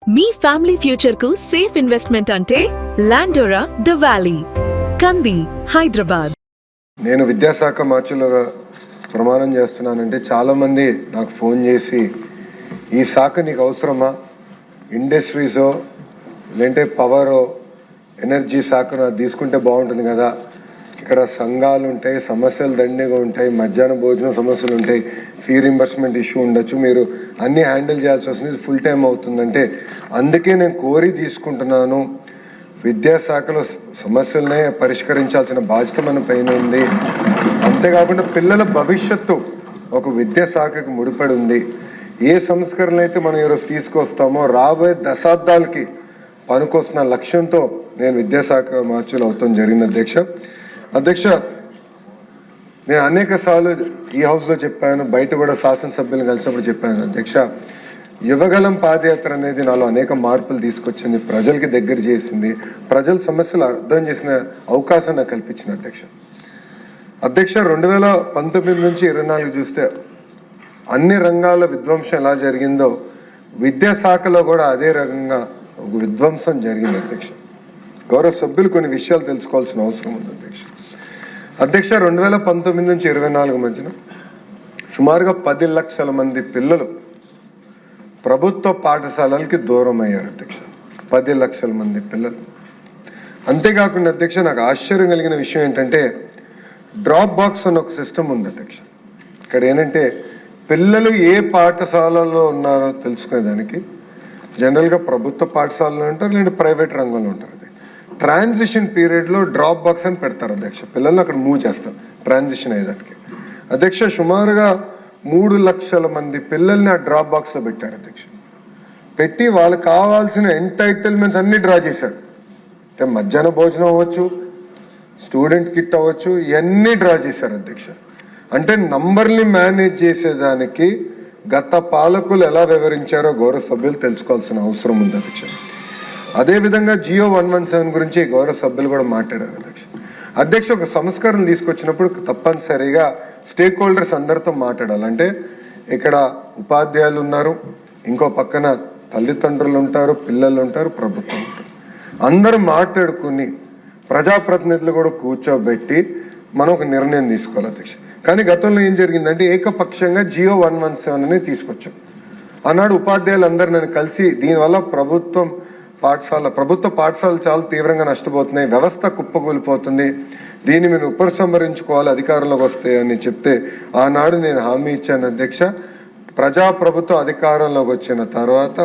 మీ family future కు safe investment అంటే లాండోరా the valley, కంది, హైదరాబాద్. నేను విద్యాశాఖ మార్చులుగా ప్రమాణం చేస్తున్నానంటే చాలామంది నాకు ఫోన్ చేసి ఈ శాఖ నీకు అవసరమా, ఇండస్ట్రీసో లేదంటే పవరో ఎనర్జీ శాఖను తీసుకుంటే బాగుంటుంది కదా, ఇక్కడ సంఘాలు ఉంటాయి, సమస్యలు దండిగా ఉంటాయి, మధ్యాహ్న భోజనం సమస్యలు ఉంటాయి, ఫీ రింబర్స్మెంట్ ఇష్యూ ఉండొచ్చు, మీరు అన్నీ హ్యాండిల్ చేయాల్సి వస్తుంది, ఫుల్ టైం అవుతుందంటే అందుకే నేను కోరి తీసుకుంటున్నాను. విద్యాశాఖలో సమస్యలనే పరిష్కరించాల్సిన బాధ్యత మన పైన ఉంది. అంతేకాకుండా పిల్లల భవిష్యత్తు ఒక విద్యాశాఖకి ముడిపడి ఉంది. ఏ సంస్కరణలు అయితే మనం ఈరోజు తీసుకొస్తామో రాబోయే దశాబ్దాలకి పనికొస్తున్న లక్ష్యంతో నేను విద్యాశాఖ మార్చులు అవుతాం జరిగింది. అధ్యక్ష, నేను అనేక సార్లు ఈ హౌస్లో చెప్పాను, బయట కూడా శాసనసభ్యులను కలిసినప్పుడు చెప్పాను. అధ్యక్ష, యువగలం పాదయాత్ర అనేది నాలో అనేక మార్పులు తీసుకొచ్చింది, ప్రజలకి దగ్గర చేసింది, ప్రజల సమస్యలు అర్థం చేసిన అవకాశం నాకు కల్పించింది. అధ్యక్ష 2019 నుంచి 24 చూస్తే అన్ని రంగాల విధ్వంసం ఎలా జరిగిందో విద్యాశాఖలో కూడా అదే రకంగా ఒక విధ్వంసం జరిగింది. గౌరవ సభ్యులు కొన్ని విషయాలు తెలుసుకోవాల్సిన అవసరం ఉంది. అధ్యక్ష 2019 నుంచి 24 మధ్యన సుమారుగా 10 లక్షల మంది పిల్లలు ప్రభుత్వ పాఠశాలలకి దూరం అయ్యారు. 10 లక్షల మంది పిల్లలు. అంతేకాకుండా అధ్యక్ష, నాకు ఆశ్చర్యం కలిగిన విషయం ఏంటంటే డ్రాప్ బాక్స్ అన్న ఒక సిస్టమ్ ఉంది. ఇక్కడ ఏంటంటే పిల్లలు ఏ పాఠశాలలో ఉన్నారో తెలుసుకునేదానికి జనరల్గా ప్రభుత్వ పాఠశాలలో ఉంటారు, లేదంటే ప్రైవేట్ రంగంలో ఉంటారు. ట్రాన్సిషన్ పీరియడ్లో డ్రాప్ బాక్స్ అని పెడతారు. పిల్లల్ని అక్కడ మూవ్ చేస్తారు ట్రాన్సిషన్ అయ్యేదానికి. సుమారుగా 3 లక్షల మంది పిల్లల్ని ఆ డ్రాప్ బాక్స్లో పెట్టారు. పెట్టి వాళ్ళకి కావాల్సిన ఎంటైటిల్మెంట్స్ అన్ని డ్రా చేశారు. అంటే మధ్యాహ్న భోజనం అవ్వచ్చు, స్టూడెంట్ కిట్ అవ్వచ్చు, ఇవన్నీ డ్రా చేశారు. అంటే నంబర్ని మేనేజ్ చేసేదానికి గత పాలకులు ఎలా వివరించారో గౌరవ సభ్యులు తెలుసుకోవాల్సిన అవసరం ఉంది. అదేవిధంగా జియో 117 గురించి గౌరవ సభ్యులు కూడా మాట్లాడారు. ఒక సంస్కరణ తీసుకొచ్చినప్పుడు తప్పనిసరిగా స్టేక్ హోల్డర్స్ అందరితో మాట్లాడాలి. అంటే ఇక్కడ ఉపాధ్యాయులు ఉన్నారు, ఇంకో పక్కన తల్లిదండ్రులు ఉంటారు, పిల్లలు ఉంటారు, ప్రభుత్వం ఉంటారు, అందరూ మాట్లాడుకుని ప్రజాప్రతినిధులు కూడా కూర్చోబెట్టి మనం ఒక నిర్ణయం తీసుకోవాలి. కానీ గతంలో ఏం జరిగిందంటే ఏకపక్షంగా జియో 117 అని తీసుకొచ్చాం. ఆనాడు ఉపాధ్యాయులు అందరూ నన్ను కలిసి దీనివల్ల ప్రభుత్వ పాఠశాలలు చాలా తీవ్రంగా నష్టపోతున్నాయి, వ్యవస్థ కుప్పకూలిపోతుంది, దీన్ని మీరు ఉపసంహరించుకోవాలి అధికారంలోకి వస్తే అని చెప్తే ఆనాడు నేను హామీ ఇచ్చాను. ప్రజాప్రభుత్వ అధికారంలోకి వచ్చిన తర్వాత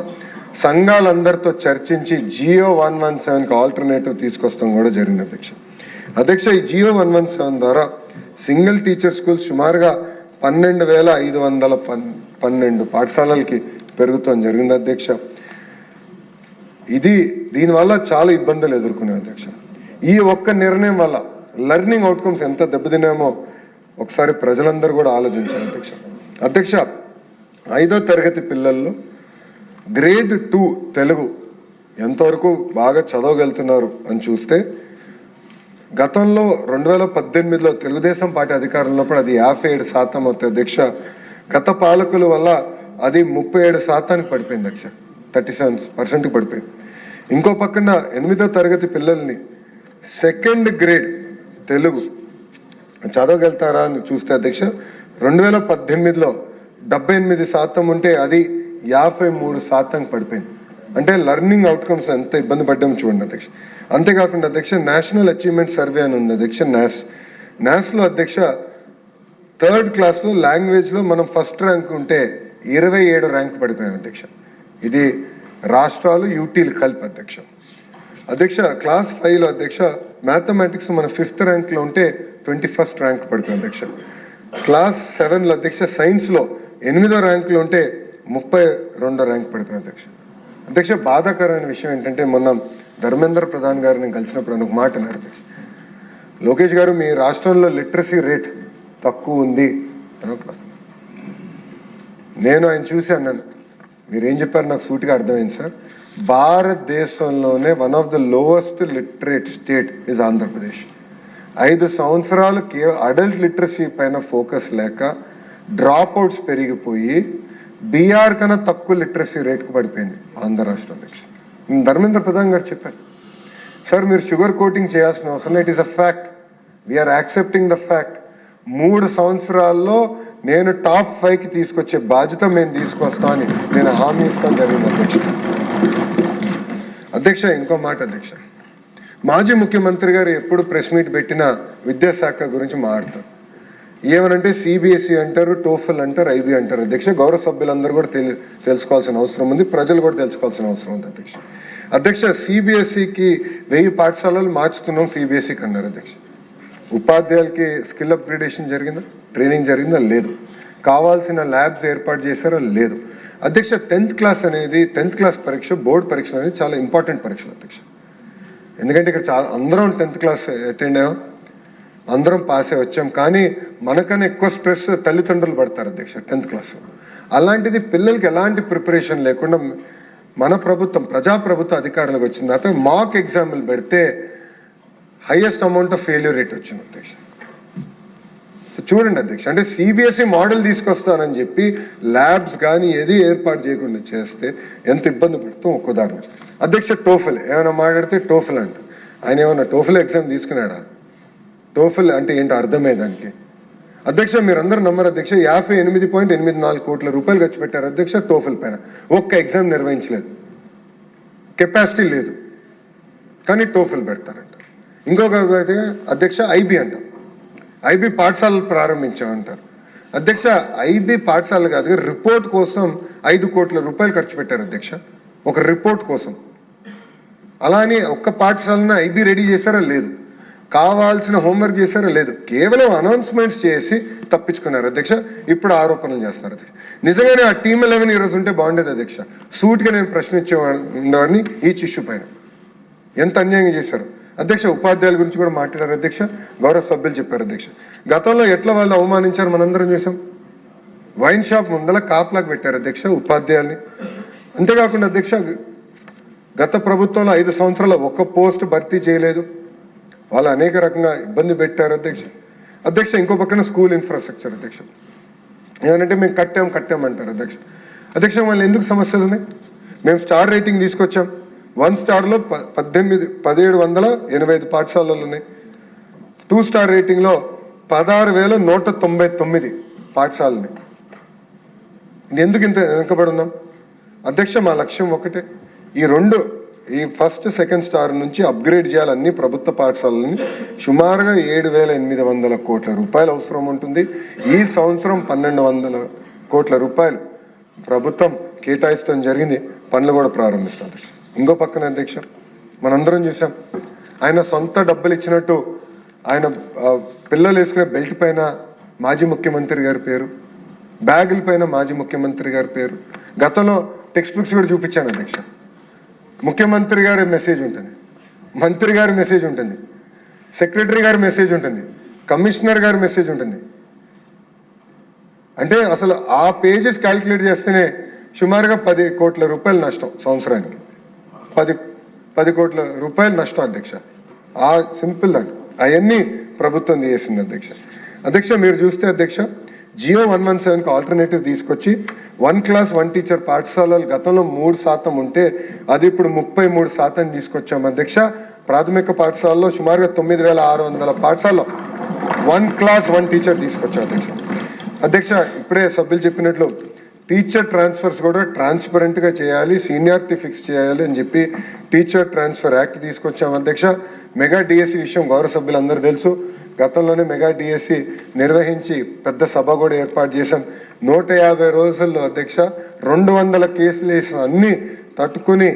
సంఘాలందరితో చర్చించి జియో 117కి ఆల్టర్నేటివ్ తీసుకొస్తాం కూడా జరిగింది. ఈ జియో 117 ద్వారా సింగిల్ టీచర్ స్కూల్ సుమారుగా 12,512 పాఠశాలలకి పెరుగుతాం జరిగింది. దీనివల్ల చాలా ఇబ్బందులు ఎదుర్కొనే ఈ ఒక్క నిర్ణయం వల్ల లెర్నింగ్ అవుట్కమ్స్ ఎంత దెబ్బతిన్నామో ఒకసారి ప్రజలందరూ కూడా ఆలోచించారు. అధ్యక్ష 5వ తరగతి పిల్లల్లో గ్రేడ్ 2 తెలుగు ఎంతవరకు బాగా చదవగలుగుతున్నారు అని చూస్తే గతంలో 2018లో తెలుగుదేశం పార్టీ అధికారంలో అది 57% అవుతుంది. గత పాలకుల వల్ల అది 37% పడిపోయింది. 37% పడిపోయింది. ఇంకో పక్కన 8వ తరగతి పిల్లల్ని సెకండ్ గ్రేడ్ తెలుగు చదవగలుగుతారా అని చూస్తే 2018లో 78% ఉంటే అది 53% పడిపోయింది. అంటే లెర్నింగ్ అవుట్కమ్స్ ఎంత ఇబ్బంది పడ్డామో చూడండి. అంతేకాకుండా నేషనల్ అచీవ్మెంట్ సర్వే అని ఉంది. నాస్లో 3rd క్లాస్లో లాంగ్వేజ్లో మనం ఫస్ట్ ర్యాంక్ ఉంటే 27 ర్యాంక్ పడిపోయాం. ఇది రాష్ట్రాలు యూటీలు కలిపి. క్లాస్ 5లో మ్యాథమెటిక్స్ మన 5th ర్యాంక్లో ఉంటే 21st ర్యాంక్ పడిపోయాం. క్లాస్ 7లో సైన్స్లో 8వ ర్యాంక్లో ఉంటే 32వ ర్యాంక్ పడిపోయాం. బాధాకరమైన విషయం ఏంటంటే మొన్న ధర్మేంద్ర ప్రధాన్ గారిని కలిసినప్పుడు ఒక మాట అన్నారు. లోకేష్ గారు, మీ రాష్ట్రంలో లిటరసీ రేట్ తక్కువ ఉంది అని. నేను ఆయన చూసి అన్నాను, మీరేం చెప్పారు నాకు సూటిగా అర్థమైంది సార్. భారతదేశంలోనే one of the lowest literate state is Andhra Pradesh. 5 సంవత్సరాలు అడల్ట్ లిటరసీ పైన ఫోకస్ లేక డ్రాప్ అవుట్స్ పెరిగిపోయి బీఆర్ కన్నా తక్కువ లిటరసీ రేట్కు పడిపోయింది ఆంధ్ర రాష్ట్ర అధ్యక్ష. ధర్మేంద్ర ప్రధాన్ గారు చెప్పారు, సార్ మీరు షుగర్ కోటింగ్ చేయాల్సిన అవసరం, it is a fact, we are accepting the fact. 3 సంవత్సరాల్లో నేను టాప్ 5కి తీసుకొచ్చే బాధ్యత మేము తీసుకొస్తా అని నేను హామీ ఇస్తాను జరిగింది అధ్యక్ష. అధ్యక్ష ఇంకో మాట అధ్యక్ష, మాజీ ముఖ్యమంత్రి గారు ఎప్పుడు ప్రెస్ మీట్ పెట్టినా విద్యాశాఖ గురించి మాట్లాడతారు. ఏమనంటే సిబిఎస్ఈ అంటారు, టోఫల్ అంటారు, ఐబీ అంటారు అధ్యక్ష. గౌరవ సభ్యులందరూ కూడా తెలుసుకోవాల్సిన అవసరం ఉంది, ప్రజలు కూడా తెలుసుకోవాల్సిన అవసరం ఉంది అధ్యక్ష. అధ్యక్ష సిబిఎస్ఈకి 1000 పాఠశాలలు మార్చుతున్నాం సిబిఎస్ఈకి అన్నారు అధ్యక్ష. ఉపాధ్యాయులకి స్కిల్ అప్గ్రేడేషన్ జరిగిందా, ట్రైనింగ్ జరిగిందా? లేదు. కావాల్సిన ల్యాబ్స్ ఏర్పాటు చేశారా? లేదు అధ్యక్ష. 10th క్లాస్ అనేది 10th క్లాస్ పరీక్ష, బోర్డు పరీక్ష అనేది చాలా ఇంపార్టెంట్ పరీక్షలు అధ్యక్ష. ఎందుకంటే ఇక్కడ చాలా అందరం 10th క్లాస్ అటెండ్ అయ్యాం, అందరం పాస్ అయి వచ్చాం. కానీ మనకన్నా ఎక్కువ స్ట్రెస్ తల్లిదండ్రులు పడతారు అధ్యక్ష 10th క్లాస్. అలాంటిది పిల్లలకి ఎలాంటి ప్రిపరేషన్ లేకుండా మన ప్రభుత్వం ప్రజాప్రభుత్వ అధికారులకు వచ్చిన తర్వాత మాక్ ఎగ్జామ్లు పెడితే highest amount of failure rate వచ్చింది అధ్యక్ష. సో చూడండి అధ్యక్ష, అంటే సిబిఎస్ఈ మోడల్ తీసుకొస్తానని చెప్పి ల్యాబ్స్ కానీ ఏది ఏర్పాటు చేయకుండా చేస్తే ఎంత ఇబ్బంది పడుతాం ఒక ఉదాహరణ. అధ్యక్ష టోఫెల్ ఏమైనా మాట్లాడితే టోఫెల్ అంట, ఆయన ఏమైనా టోఫెల్ ఎగ్జామ్ తీసుకున్నాడా? టోఫెల్ అంటే ఏంటో అర్థమయ్యే దానికి. అధ్యక్ష మీరందరూ నమ్మరు అధ్యక్ష, 58.84 కోట్ల రూపాయలు ఖర్చు పెట్టారు అధ్యక్ష టోఫెల్ పైన. ఒక్క ఎగ్జామ్ నిర్వహించలేదు, కెపాసిటీ లేదు, కానీ టోఫెల్ పెడతారంట. ఇంకొక అయితే అధ్యక్ష ఐబీ అంట, ఐబీ పాఠశాలలు ప్రారంభించామంటారు అధ్యక్ష. ఐబీ పాఠశాలలు కాదు, రిపోర్ట్ కోసం 5 కోట్ల రూపాయలు ఖర్చు పెట్టారు అధ్యక్ష, ఒక రిపోర్ట్ కోసం. అలా అని ఒక్క పాఠశాలను ఐబీ రెడీ చేశారా? లేదు. కావాల్సిన హోంవర్క్ చేశారా? లేదు. కేవలం అనౌన్స్మెంట్స్ చేసి తప్పించుకున్నారు అధ్యక్ష. ఇప్పుడు ఆరోపణలు చేస్తున్నారు అధ్యక్ష. నిజంగానే ఆ టీమ్ 11 ఈరోజు ఉంటే బాగుండేది అధ్యక్ష. సూట్గా నేను ప్రశ్నించేవాడిని ఈ ఇష్యూ పైన. ఎంత అన్యాయం చేశారు అధ్యక్ష. ఉపాధ్యాయుల గురించి కూడా మాట్లాడారు అధ్యక్ష, గౌరవ సభ్యులు చెప్పారు అధ్యక్ష. గతంలో ఎట్లా వాళ్ళు అవమానించారు మనందరం చూసాం. వైన్ షాప్ ముందల కాపలాకు పెట్టారు అధ్యక్ష ఉపాధ్యాయుల్ని. అంతేకాకుండా అధ్యక్ష గత ప్రభుత్వంలో 5 సంవత్సరాల ఒక్క పోస్ట్ భర్తీ చేయలేదు, వాళ్ళు అనేక రకంగా ఇబ్బంది పెట్టారు అధ్యక్ష. అధ్యక్ష ఇంకో పక్కన స్కూల్ ఇన్ఫ్రాస్ట్రక్చర్ అధ్యక్ష, ఏమంటే మేము కట్టామంటారు అధ్యక్ష. అధ్యక్ష వాళ్ళు ఎందుకు సమస్యలు ఉన్నాయి? మేము స్టార్ రేటింగ్ తీసుకొచ్చాం, 1 స్టార్లో 1785 పాఠశాలలు ఉన్నాయి. 2 స్టార్ రేటింగ్లో 16,199 పాఠశాలని. ఎందుకు ఇంత వెనుకబడి ఉన్నాం అధ్యక్ష? మా లక్ష్యం ఒకటే, ఈ ఫస్ట్ సెకండ్ స్టార్ నుంచి అప్గ్రేడ్ చేయాలి అన్ని ప్రభుత్వ పాఠశాలని. సుమారుగా 7,800 కోట్ల రూపాయలు అవసరం ఉంటుంది. ఈ సంవత్సరం 1,200 కోట్ల రూపాయలు ప్రభుత్వం కేటాయిస్తాం జరిగింది, పనులు కూడా ప్రారంభిస్తాం. ఇంకో పక్కన అధ్యక్ష మనందరం చూసాం, ఆయన సొంత డబ్బులు ఇచ్చినట్టు ఆయన పిల్లలు వేసుకునే బెల్ట్ పైన మాజీ ముఖ్యమంత్రి గారి పేరు, బ్యాగుల పైన మాజీ ముఖ్యమంత్రి గారి పేరు. గతంలో టెక్స్ట్ బుక్స్ కూడా చూపించాను అధ్యక్ష. ముఖ్యమంత్రి గారి మెసేజ్ ఉంటుంది, మంత్రి గారి మెసేజ్ ఉంటుంది, సెక్రటరీ గారి మెసేజ్ ఉంటుంది, కమిషనర్ గారి మెసేజ్ ఉంటుంది. అంటే అసలు ఆ పేజెస్ క్యాల్కులేట్ చేస్తేనే సుమారుగా 10 కోట్ల రూపాయలు నష్టం సంవత్సరానికి. 10 కోట్ల రూపాయలు నష్టం అధ్యక్ష. ఆ సింపుల్ దాంట్ అవన్నీ ప్రభుత్వం చేసింది అధ్యక్ష. అధ్యక్ష మీరు చూస్తే అధ్యక్ష జియో 117కి ఆల్టర్నేటివ్ తీసుకొచ్చి 1 క్లాస్ 1 టీచర్ పాఠశాలలు గతంలో 3% ఉంటే అది ఇప్పుడు 33% తీసుకొచ్చాం అధ్యక్ష. ప్రాథమిక పాఠశాలలో సుమారుగా 9,600 పాఠశాలలో 1 క్లాస్ 1 టీచర్ తీసుకొచ్చాం అధ్యక్ష. అధ్యక్ష ఇప్పుడే సభ్యులు చెప్పినట్లు టీచర్ ట్రాన్స్ఫర్స్ కూడా ట్రాన్స్పరెంట్గా చేయాలి, సీనియారిటీ ఫిక్స్ చేయాలి అని చెప్పి టీచర్ ట్రాన్స్ఫర్ యాక్ట్ తీసుకొచ్చాం అధ్యక్ష. మెగా డిఎస్సి విషయం గౌరవ సభ్యులందరూ తెలుసు. గతంలోనే మెగా డిఎస్సి నిర్వహించి పెద్ద సభ కూడా ఏర్పాటు చేశాం. 150 రోజుల్లో అధ్యక్ష 200 కేసులు వేసిన అన్ని తట్టుకుని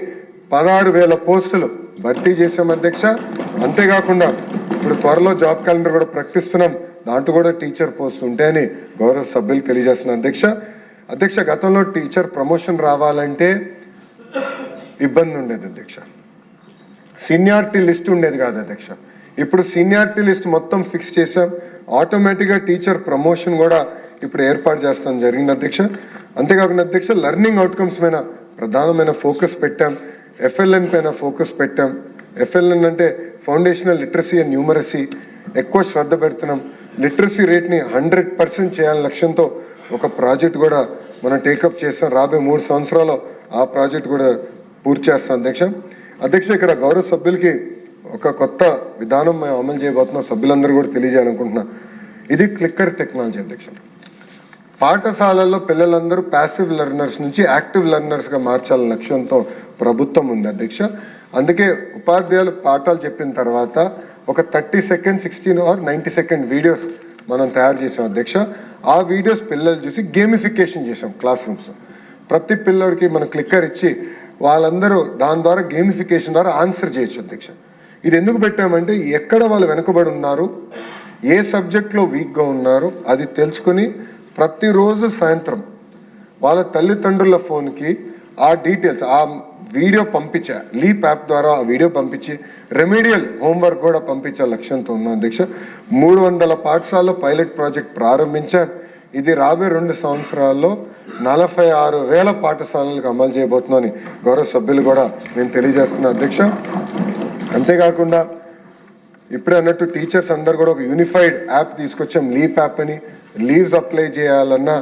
16,000 పోస్టులు భర్తీ చేశాం అధ్యక్ష. అంతేకాకుండా ఇప్పుడు త్వరలో జాబ్ క్యాలెండర్ కూడా ప్రకటిస్తున్నాం, దాంట్లో కూడా టీచర్ పోస్ట్ ఉంటాయని గౌరవ సభ్యులు తెలియజేస్తున్నాం అధ్యక్ష. అధ్యక్ష గతంలో టీచర్ ప్రమోషన్ రావాలంటే ఇబ్బంది ఉండేది అధ్యక్ష, సీనియారిటీ లిస్ట్ ఉండేది కాదు అధ్యక్ష. ఇప్పుడు సీనియారిటీ లిస్ట్ మొత్తం ఫిక్స్ చేశాం, ఆటోమేటిక్గా టీచర్ ప్రమోషన్ కూడా ఇప్పుడు ఏర్పాటు చేస్తాం జరిగింది అధ్యక్ష. అంతేకాకుండా అధ్యక్ష లెర్నింగ్ అవుట్కమ్స్ పైన ప్రధానమైన ఫోకస్ పెట్టాం, ఎఫ్ఎల్ఎన్ పైన ఫోకస్ పెట్టాం. ఎఫ్ఎల్ఎన్ అంటే ఫౌండేషనల్ లిటరసీ అండ్ న్యూమరసీ ఎక్కువ శ్రద్ధ పెడుతున్నాం. లిటరసీ రేట్ని 100% చేయాలని లక్ష్యంతో ఒక ప్రాజెక్ట్ కూడా మనం టేకప్ చేస్తాం. రాబోయే 3 సంవత్సరాలు ఆ ప్రాజెక్ట్ కూడా పూర్తి చేస్తాం అధ్యక్ష. అధ్యక్ష, ఇక్కడ గౌరవ సభ్యులకి ఒక కొత్త విధానం మేము అమలు చేయబోతున్నాం, సభ్యులందరూ కూడా తెలియజేయాలనుకుంటున్నా. ఇది క్లిక్కర్ టెక్నాలజీ అధ్యక్ష. పాఠశాలల్లో పిల్లలందరూ ప్యాసివ్ లెర్నర్స్ నుంచి యాక్టివ్ లెర్నర్స్గా మార్చాలనే లక్ష్యంతో ప్రభుత్వం ఉంది అధ్యక్ష. అందుకే ఉపాధ్యాయులు పాఠాలు చెప్పిన తర్వాత ఒక 30 సెకండ్ 16 or 90 సెకండ్ వీడియోస్ మనం తయారు చేసాం అధ్యక్ష. ఆ వీడియోస్ పిల్లలు చూసి గేమిఫికేషన్ చేసాం క్లాస్ రూమ్స్. ప్రతి పిల్లడికి మనం క్లిక్కర్ ఇచ్చి వాళ్ళందరూ దాని ద్వారా గేమిఫికేషన్ ద్వారా ఆన్సర్ చేయొచ్చు అధ్యక్ష. ఇది ఎందుకు పెట్టామంటే ఎక్కడ వాళ్ళు వెనుకబడి ఉన్నారు, ఏ సబ్జెక్ట్లో వీక్గా ఉన్నారు అది తెలుసుకుని ప్రతిరోజు సాయంత్రం వాళ్ళ తల్లిదండ్రుల ఫోన్కి ఆ డీటెయిల్స్, ఆ వీడియో పంపించా లీప్ యాప్ ద్వారా ఆ వీడియో పంపించి రెమెడియల్ హోంవర్క్ కూడా పంపించే లక్ష్యంతో ఉన్నాం అధ్యక్ష. 300 పాఠశాలలో పైలట్ ప్రాజెక్ట్ ప్రారంభించాం. ఇది రాబోయే 2 సంవత్సరాల్లో 46,000 పాఠశాలలకు అమలు చేయబోతున్నామని గౌరవ సభ్యులు కూడా నేను తెలియజేస్తున్నా అధ్యక్ష. అంతేకాకుండా ఇప్పుడే అన్నట్టు టీచర్స్ అందరు కూడా ఒక యూనిఫైడ్ యాప్ తీసుకొచ్చాం, లీప్ యాప్ అని. లీవ్స్ అప్లై చేయాలన్నా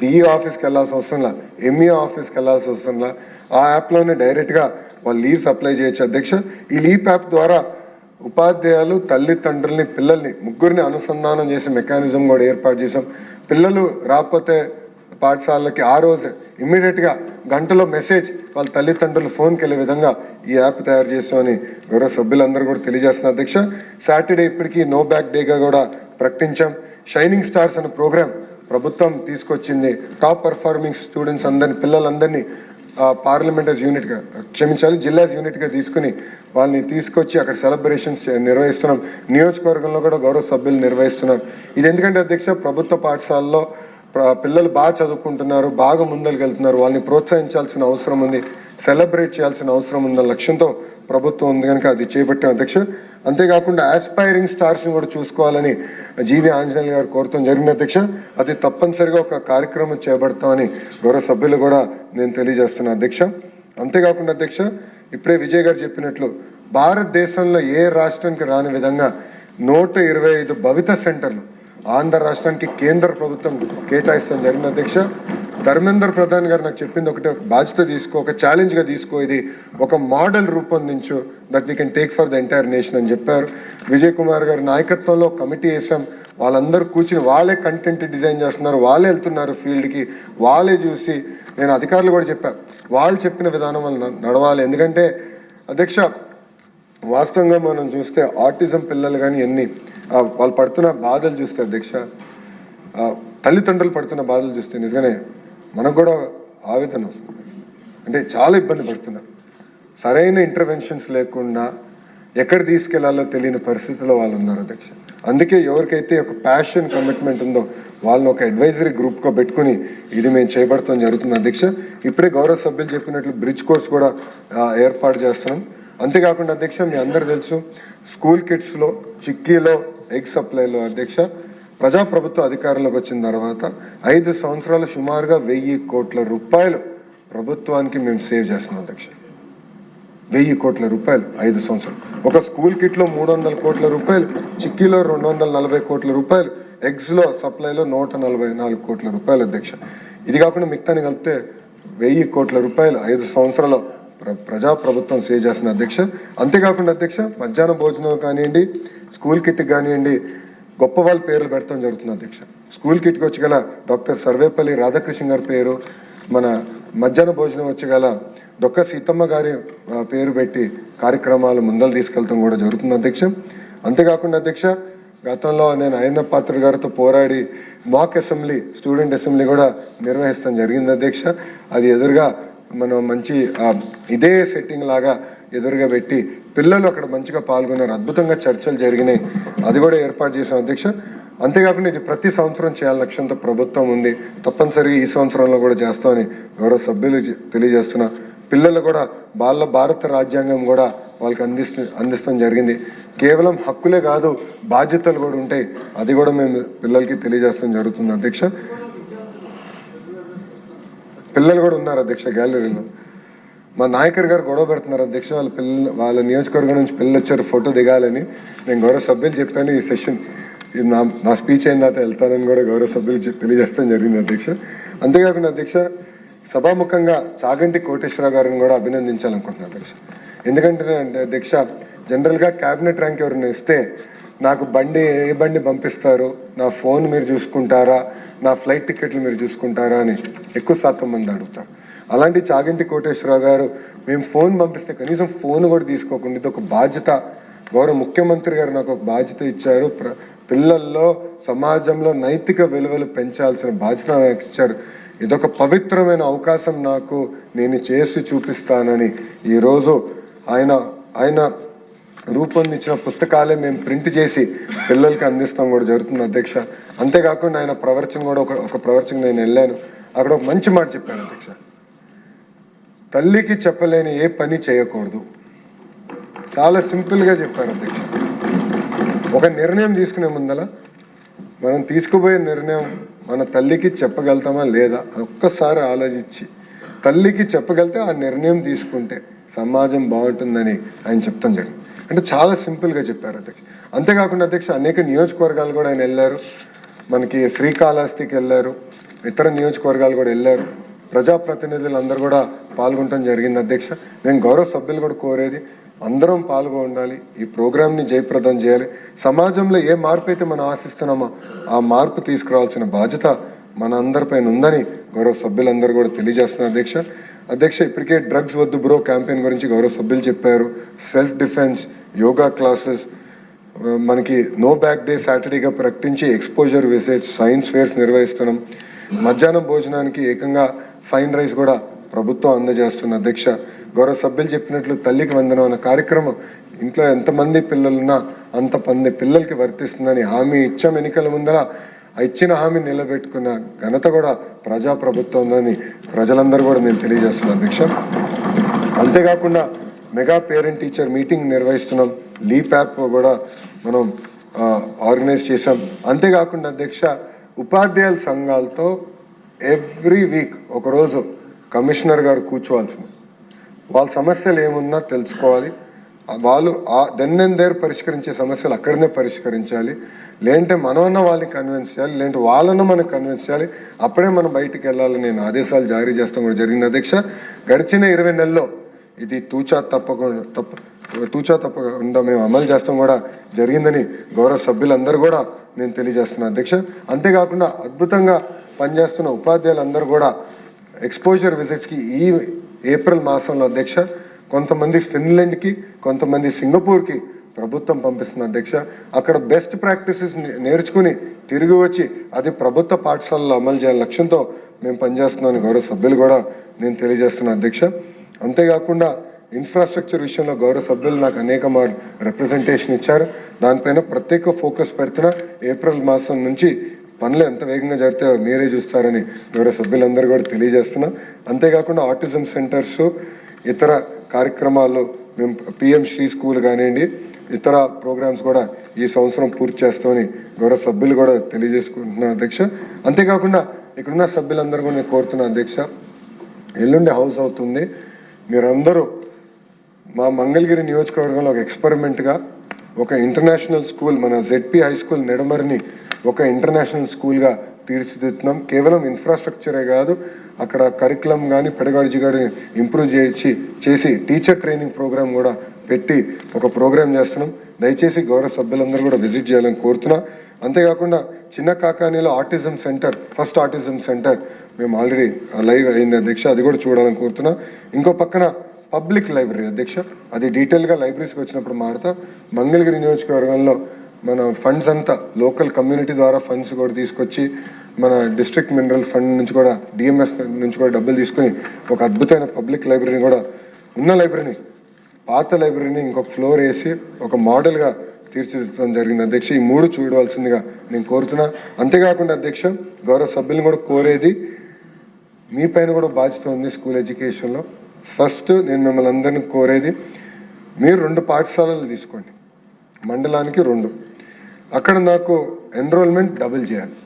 డిఈ ఆఫీస్కి వెళ్ళాల్సిన అవసరంలా, ఎంఈ ఆఫీస్కి వెళ్ళాల్సిన అవసరంలా, ఆ యాప్లోనే డైరెక్ట్గా వాళ్ళు లీవ్స్ అప్లై చేయొచ్చు అధ్యక్ష. ఈ లీప్ యాప్ ద్వారా ఉపాధ్యాయులు తల్లిదండ్రుల్ని పిల్లల్ని ముగ్గురిని అనుసంధానం చేసే మెకానిజం కూడా ఏర్పాటు చేసాం. పిల్లలు రాకపోతే పాఠశాలకి ఆ రోజు ఇమ్మీడియట్గా గంటలో మెసేజ్ వాళ్ళ తల్లిదండ్రులు ఫోన్కి వెళ్ళే విధంగా ఈ యాప్ తయారు చేసామని గౌరవ సభ్యులందరూ కూడా తెలియజేస్తున్నారు అధ్యక్ష. సాటర్డే ఇప్పటికీ నో బ్యాక్ డేగా కూడా ప్రకటించాం. షైనింగ్ స్టార్స్ అనే ప్రోగ్రామ్ ప్రభుత్వం తీసుకొచ్చింది. టాప్ పర్ఫార్మింగ్ స్టూడెంట్స్ అందరినీ, పిల్లలందరినీ పార్లమెంటరీస్ యూనిట్గా జిల్లాస్ యూనిట్గా తీసుకుని వాళ్ళని తీసుకొచ్చి అక్కడ సెలబ్రేషన్స్ నిర్వహిస్తున్నాం. నియోజకవర్గంలో కూడా గౌరవ సభ్యులు నిర్వహిస్తున్నారు. ఇది ఎందుకంటే అధ్యక్ష, ప్రభుత్వ పాఠశాలలో పిల్లలు బాగా చదువుకుంటున్నారు, బాగా ముందరికి వెళ్తున్నారు, వాళ్ళని ప్రోత్సహించాల్సిన అవసరం ఉంది, సెలబ్రేట్ చేయాల్సిన అవసరం ఉందన్న లక్ష్యంతో ప్రభుత్వం ఉంది కనుక అది చేపట్టాం అధ్యక్ష. అంతేకాకుండా ఆస్పైరింగ్ స్టార్స్ని కూడా చూసుకోవాలని జీవి ఆంజనేయులు గారు కోరటం జరిగింది అధ్యక్ష. అది తప్పనిసరిగా ఒక కార్యక్రమం చేపడతామని గౌరవ సభ్యులు కూడా నేను తెలియజేస్తున్నా అధ్యక్ష. అంతేకాకుండా అధ్యక్ష, ఇప్పుడే విజయ్ గారు చెప్పినట్లు భారతదేశంలో ఏ రాష్ట్రానికి రాని విధంగా 125 భవిత సెంటర్లు ఆంధ్ర రాష్ట్రానికి కేంద్ర ప్రభుత్వం కేటాయిస్తాం జరిగిన అధ్యక్ష. ధర్మేంద్ర ప్రధాన్ గారు నాకు చెప్పింది ఒకటే, బాధ్యత తీసుకో, ఒక ఛాలెంజ్గా తీసుకో, ఇది ఒక మోడల్ రూపొందించు that we can take for the entire nation అని చెప్పారు. విజయ్ కుమార్ గారి నాయకత్వంలో కమిటీ వేసాం. వాళ్ళందరూ కూర్చుని వాళ్ళే కంటెంట్ డిజైన్ చేస్తున్నారు, వాళ్ళే వెళ్తున్నారు ఫీల్డ్కి, వాళ్ళే చూసి నేను అధికారులు కూడా చెప్పాను వాళ్ళు చెప్పిన విధానం వాళ్ళు నడవాలి. ఎందుకంటే అధ్యక్ష, వాస్తవంగా మనం చూస్తే ఆటిజం పిల్లలు కానీ వాళ్ళు పడుతున్న బాధలు చూస్తే అధ్యక్ష, తల్లిదండ్రులు పడుతున్న బాధలు చూస్తే నిజంగానే మనకు కూడా ఆవేదన వస్తుంది. అంటే చాలా ఇబ్బంది పడుతున్నారు. సరైన ఇంటర్వెన్షన్స్ లేకుండా ఎక్కడ తీసుకెళ్లాలో తెలియని పరిస్థితిలో వాళ్ళు ఉన్నారు అధ్యక్ష. అందుకే ఎవరికైతే ఒక ప్యాషన్ కమిట్మెంట్ ఉందో వాళ్ళని ఒక అడ్వైజరీ గ్రూప్గా పెట్టుకుని ఇది మేము చేపడతాం జరుగుతుంది అధ్యక్ష. ఇప్పుడే గౌరవ సభ్యులు చెప్పినట్లు బ్రిడ్జ్ కోర్స్ కూడా ఏర్పాటు చేస్తున్నాం. అంతేకాకుండా అధ్యక్ష, మీ అందరు తెలుసు, స్కూల్ కిట్స్లో, చిక్కీలో, ఎగ్ సప్లైలో అధ్యక్ష ప్రజాప్రభుత్వ అధికారంలోకి వచ్చిన తర్వాత 5 సంవత్సరాలు సుమారుగా 1000 కోట్ల రూపాయలు ప్రభుత్వానికి మేము సేవ్ చేస్తున్నాం అధ్యక్ష. 1000 కోట్ల రూపాయలు 5 సంవత్సరాలు. ఒక స్కూల్ కిట్లో 300 కోట్ల రూపాయలు, చిక్కీలో 240 కోట్ల రూపాయలు, ఎగ్స్లో సప్లైలో 144 కోట్ల రూపాయలు అధ్యక్ష. ఇది కాకుండా మిగతాని కలిపితే 1000 కోట్ల రూపాయలు 5 సంవత్సరాలు ప్రజాప్రభుత్వం సేవ్ చేస్తున్న అధ్యక్ష. అంతేకాకుండా అధ్యక్ష, మధ్యాహ్న భోజనం కానివ్వండి, స్కూల్ కిట్ కానివ్వండి, గొప్ప వాళ్ళ పేర్లు పెడతాం జరుగుతుంది అధ్యక్ష. స్కూల్ కిట్కి వచ్చి గల డాక్టర్ సర్వేపల్లి రాధాకృష్ణ గారి పేరు, మన మధ్యాహ్న భోజనం వచ్చి గల డొక్క సీతమ్మ గారి పేరు పెట్టి కార్యక్రమాలు ముందలు తీసుకెళ్తాం కూడా జరుగుతుంది అధ్యక్ష. అంతేకాకుండా అధ్యక్ష, గతంలో నేను అయ్యన్న పాత్ర గారితో పోరాడి మాక్ అసెంబ్లీ, స్టూడెంట్ అసెంబ్లీ కూడా నిర్వహిస్తాం జరిగింది అధ్యక్ష. అది ఎదురుగా మనం మంచి ఇదే సెట్టింగ్ లాగా ఎదురుగా పెట్టి పిల్లలు అక్కడ మంచిగా పాల్గొన్నారు, అద్భుతంగా చర్చలు జరిగినాయి, అది కూడా ఏర్పాటు చేసాం అధ్యక్ష. అంతేకాకుండా ఇది ప్రతి సంవత్సరం చేయాలని లక్ష్యంతో ప్రభుత్వం ఉంది. తప్పనిసరిగా ఈ సంవత్సరంలో కూడా చేస్తామని గౌరవ సభ్యులు తెలియజేస్తున్నా. పిల్లలు కూడా వాళ్ళ భారత రాజ్యాంగం కూడా వాళ్ళకి అందిస్తాం జరిగింది. కేవలం హక్కులే కాదు, బాధ్యతలు కూడా ఉంటాయి, అది కూడా మేము పిల్లలకి తెలియజేస్తాం జరుగుతుంది అధ్యక్ష. పిల్లలు కూడా ఉన్నారు అధ్యక్ష గ్యాలరీలో. మా నాయకర్ గారు గొడవ పెడుతున్నారు అధ్యక్ష, వాళ్ళ నియోజకవర్గం నుంచి పిల్లలు వచ్చారు ఫోటో దిగాలని. నేను గౌరవ సభ్యులు చెప్పాను, ఈ సెషన్ నా స్పీచ్ అయిన తర్వాత వెళ్తానని కూడా గౌరవ సభ్యులు తెలియజేస్తాం జరిగింది అధ్యక్ష. అంతేకాకుండా అధ్యక్ష, సభాముఖంగా చాగంటి కోటేశ్వరరావు గారిని కూడా అభినందించాలనుకుంటున్నాను అధ్యక్ష. ఎందుకంటే అధ్యక్ష, జనరల్గా క్యాబినెట్ ర్యాంక్ ఎవరైనా ఇస్తే నాకు ఏ బండి పంపిస్తారు, నా ఫోన్ మీరు చూసుకుంటారా, నా ఫ్లైట్ టికెట్లు మీరు చూసుకుంటారా అని ఎక్కువ శాతం మంది అడుగుతారు. అలాంటి చాగంటి కోటేశ్వరరావు గారు మేము ఫోన్ పంపిస్తే కనీసం ఫోన్ కూడా తీసుకోకుండా ఇది ఒక బాధ్యత, గౌరవ ముఖ్యమంత్రి గారు నాకు ఒక బాధ్యత ఇచ్చారు, పిల్లల్లో సమాజంలో నైతిక విలువలు పెంచాల్సిన బాధ్యత నాకు ఇచ్చారు, ఇదొక పవిత్రమైన అవకాశం నాకు, నేను చేసి చూపిస్తానని ఈరోజు ఆయన రూపొందించిన పుస్తకాలే మేము ప్రింట్ చేసి పిల్లలకి అందిస్తాం కూడా జరుగుతుంది అధ్యక్ష. అంతేకాకుండా ఆయన ప్రవచనం కూడా ఒక ప్రవచనం నేను వెళ్ళాను, అక్కడ ఒక మంచి మాట చెప్పాను అధ్యక్ష. తల్లికి చెప్పలేని ఏ పని చేయకూడదు, చాలా సింపుల్గా చెప్పారు అధ్యక్ష. ఒక నిర్ణయం తీసుకునే ముందల మనం తీసుకుపోయే నిర్ణయం మన తల్లికి చెప్పగలుగుతామా లేదా ఒక్కసారి ఆలోచించి తల్లికి చెప్పగలిగితే ఆ నిర్ణయం తీసుకుంటే సమాజం బాగుంటుందని ఆయన చెప్తాం జరిగింది. అంటే చాలా సింపుల్గా చెప్పారు అధ్యక్ష. అంతేకాకుండా అధ్యక్ష, అనేక నియోజకవర్గాలు కూడా ఆయన వెళ్ళారు, మనకి శ్రీకాళహస్తికి వెళ్ళారు, ఇతర నియోజకవర్గాలు కూడా వెళ్ళారు, ప్రజాప్రతినిధులు అందరూ కూడా పాల్గొనడం జరిగింది అధ్యక్ష. నేను గౌరవ సభ్యులు కూడా కోరేది అందరం పాల్గొనాలి, ఈ ప్రోగ్రామ్ని జయప్రదం చేయాలి, సమాజంలో ఏ మార్పు అయితే మనం ఆశిస్తున్నామో ఆ మార్పు తీసుకురావాల్సిన బాధ్యత మన అందరిపైన ఉందని గౌరవ సభ్యులందరూ కూడా తెలియజేస్తున్నారు అధ్యక్ష. ఇప్పటికే డ్రగ్స్ వద్దు బ్రో క్యాంపెయిన్ గురించి గౌరవ సభ్యులు చెప్పారు, సెల్ఫ్ డిఫెన్స్, యోగా క్లాసెస్, మనకి నో బ్యాక్ డే సాటర్డేగా ప్రకటించి ఎక్స్పోజర్ విజిట్, సైన్స్ ఫేర్స్ నిర్వహిస్తున్నాం, మధ్యాహ్నం భోజనానికి ఏకంగా ఫైన్ రైస్ కూడా ప్రభుత్వం అందజేస్తున్న అధ్యక్ష. గౌరవ సభ్యులు చెప్పినట్లు తల్లికి వందనం అన్న కార్యక్రమం ఇంట్లో ఎంతమంది పిల్లలున్నా అంతమంది పిల్లలకి వర్తిస్తుందని హామీ ఇచ్చాం ఎన్నికల ముందర, ఇచ్చిన హామీ నిలబెట్టుకున్న ఘనత కూడా ప్రజాప్రభుత్వం ఉందని ప్రజలందరూ కూడా నేను తెలియజేస్తున్నాను అధ్యక్ష. అంతేకాకుండా మెగా పేరెంట్ టీచర్ మీటింగ్ నిర్వహిస్తున్నాం, లీప్ యాప్ కూడా మనం ఆర్గనైజ్ చేసాం. అంతేకాకుండా అధ్యక్ష, ఉపాధ్యాయుల సంఘాలతో ఎవ్రీ వీక్ ఒకరోజు కమిషనర్ గారు కూర్చోవాల్సింది, వాళ్ళ సమస్యలు ఏమున్నా తెలుసుకోవాలి, వాళ్ళు దెన్ అండ్ దేర్ పరిష్కరించే సమస్యలు అక్కడనే పరిష్కరించాలి, లేదంటే మనమన్నా వాళ్ళని కన్విన్స్ చేయాలి, లేదంటే వాళ్ళన్నా మనం కన్విన్స్ చేయాలి, అప్పుడే మనం బయటికి వెళ్ళాలని నేను ఆదేశాలు జారీ చేస్తాం కూడా జరిగింది అధ్యక్ష. గడిచిన 20 నెలల్లో ఇది తూచా తప్పకుండా మేము అమలు చేస్తాం కూడా జరిగిందని గౌరవ సభ్యులందరూ కూడా నేను తెలియజేస్తున్నాను అధ్యక్ష. అంతేకాకుండా అద్భుతంగా పనిచేస్తున్న ఉపాధ్యాయులందరూ కూడా ఎక్స్పోజర్ విజిట్స్కి ఈ ఏప్రిల్ మాసంలో అధ్యక్ష కొంతమంది ఫిన్లాండ్కి, కొంతమంది సింగపూర్కి ప్రభుత్వం పంపిస్తుంది అధ్యక్ష. అక్కడ బెస్ట్ ప్రాక్టీసెస్ నేర్చుకుని తిరిగి వచ్చి అది ప్రభుత్వ పాఠశాలలో అమలు చేయాలని లక్ష్యంతో మేము పనిచేస్తున్నామని గౌరవ సభ్యులు కూడా నేను తెలియజేస్తున్నాను అధ్యక్ష. అంతేకాకుండా ఇన్ఫ్రాస్ట్రక్చర్ విషయంలో గౌరవ సభ్యులు నాకు అనేక రిప్రజెంటేషన్ ఇచ్చారు, దానిపైన ప్రత్యేక ఫోకస్ పెడుతున్నా. ఏప్రిల్ మాసం నుంచి పనులు ఎంత వేగంగా జరుగుతాయో మీరే చూస్తారని గౌరవ సభ్యులందరూ కూడా తెలియజేస్తున్నా. అంతేకాకుండా ఆటిజం సెంటర్స్, ఇతర కార్యక్రమాల్లో మేము పిఎం శ్రీ స్కూల్ కానివ్వండి, ఇతర ప్రోగ్రామ్స్ కూడా ఈ సంవత్సరం పూర్తి చేస్తామని గౌరవ సభ్యులు కూడా తెలియజేసుకుంటున్నాను అధ్యక్ష. అంతేకాకుండా ఇక్కడున్న సభ్యులందరూ కూడా నేను కోరుతున్నా అధ్యక్ష, ఎల్లుండి హౌస్ అవుతుంది, మీరందరూ మా మంగళగిరి నియోజకవర్గంలో ఒక ఎక్స్పెరిమెంట్గా ఒక ఇంటర్నేషనల్ స్కూల్, మన జెడ్పీ హై స్కూల్ నెడమరిని ఒక ఇంటర్నేషనల్ స్కూల్గా తీర్చిదిద్దుతున్నాం. కేవలం ఇన్ఫ్రాస్ట్రక్చరే కాదు, అక్కడ కరికులం కానీ పెడగాలజీ కానీ ఇంప్రూవ్ చేసి టీచర్ ట్రైనింగ్ ప్రోగ్రామ్ కూడా పెట్టి ఒక ప్రోగ్రామ్ చేస్తున్నాం. దయచేసి గౌరవ సభ్యులందరూ కూడా విజిట్ చేయాలని కోరుతున్నా. అంతేకాకుండా చిన్న కాకానీలో autism centre, first autism centre మేము ఆల్రెడీ లైవ్ అయింది అధ్యక్ష, అది కూడా చూడాలని కోరుతున్నా. ఇంకో పక్కన పబ్లిక్ లైబ్రరీ అధ్యక్ష, అది డీటెయిల్గా లైబ్రరీస్కి వచ్చినప్పుడు మాడతా. మంగళగిరి నియోజకవర్గంలో మన ఫండ్స్ అంతా లోకల్ కమ్యూనిటీ ద్వారా ఫండ్స్ కూడా తీసుకొచ్చి మన డిస్ట్రిక్ట్ మినరల్ ఫండ్ నుంచి కూడా డిఎంఎస్ నుంచి కూడా డబ్బులు తీసుకుని ఒక అద్భుతమైన పబ్లిక్ లైబ్రరీని కూడా ఉన్న లైబ్రరీని, పాత లైబ్రరీని ఇంకొక ఫ్లోర్ వేసి ఒక మోడల్గా తీర్చిదిద్దడం జరిగింది అధ్యక్ష. ఈ 3 చూడవలసిందిగా నేను కోరుతున్నా. అంతేకాకుండా అధ్యక్ష, గౌరవ సభ్యులను కూడా కోరేది, మీ పైన కూడా బాధ్యత ఉంది స్కూల్ ఎడ్యుకేషన్లో. ఫస్ట్ నేను మిమ్మల్ని అందరినీ కోరేది, మీరు 2 పాఠశాలలు తీసుకోండి, మండలానికి 2. అక్కడ నాకు ఎన్రోల్మెంట్ డబుల్ చేయాలి.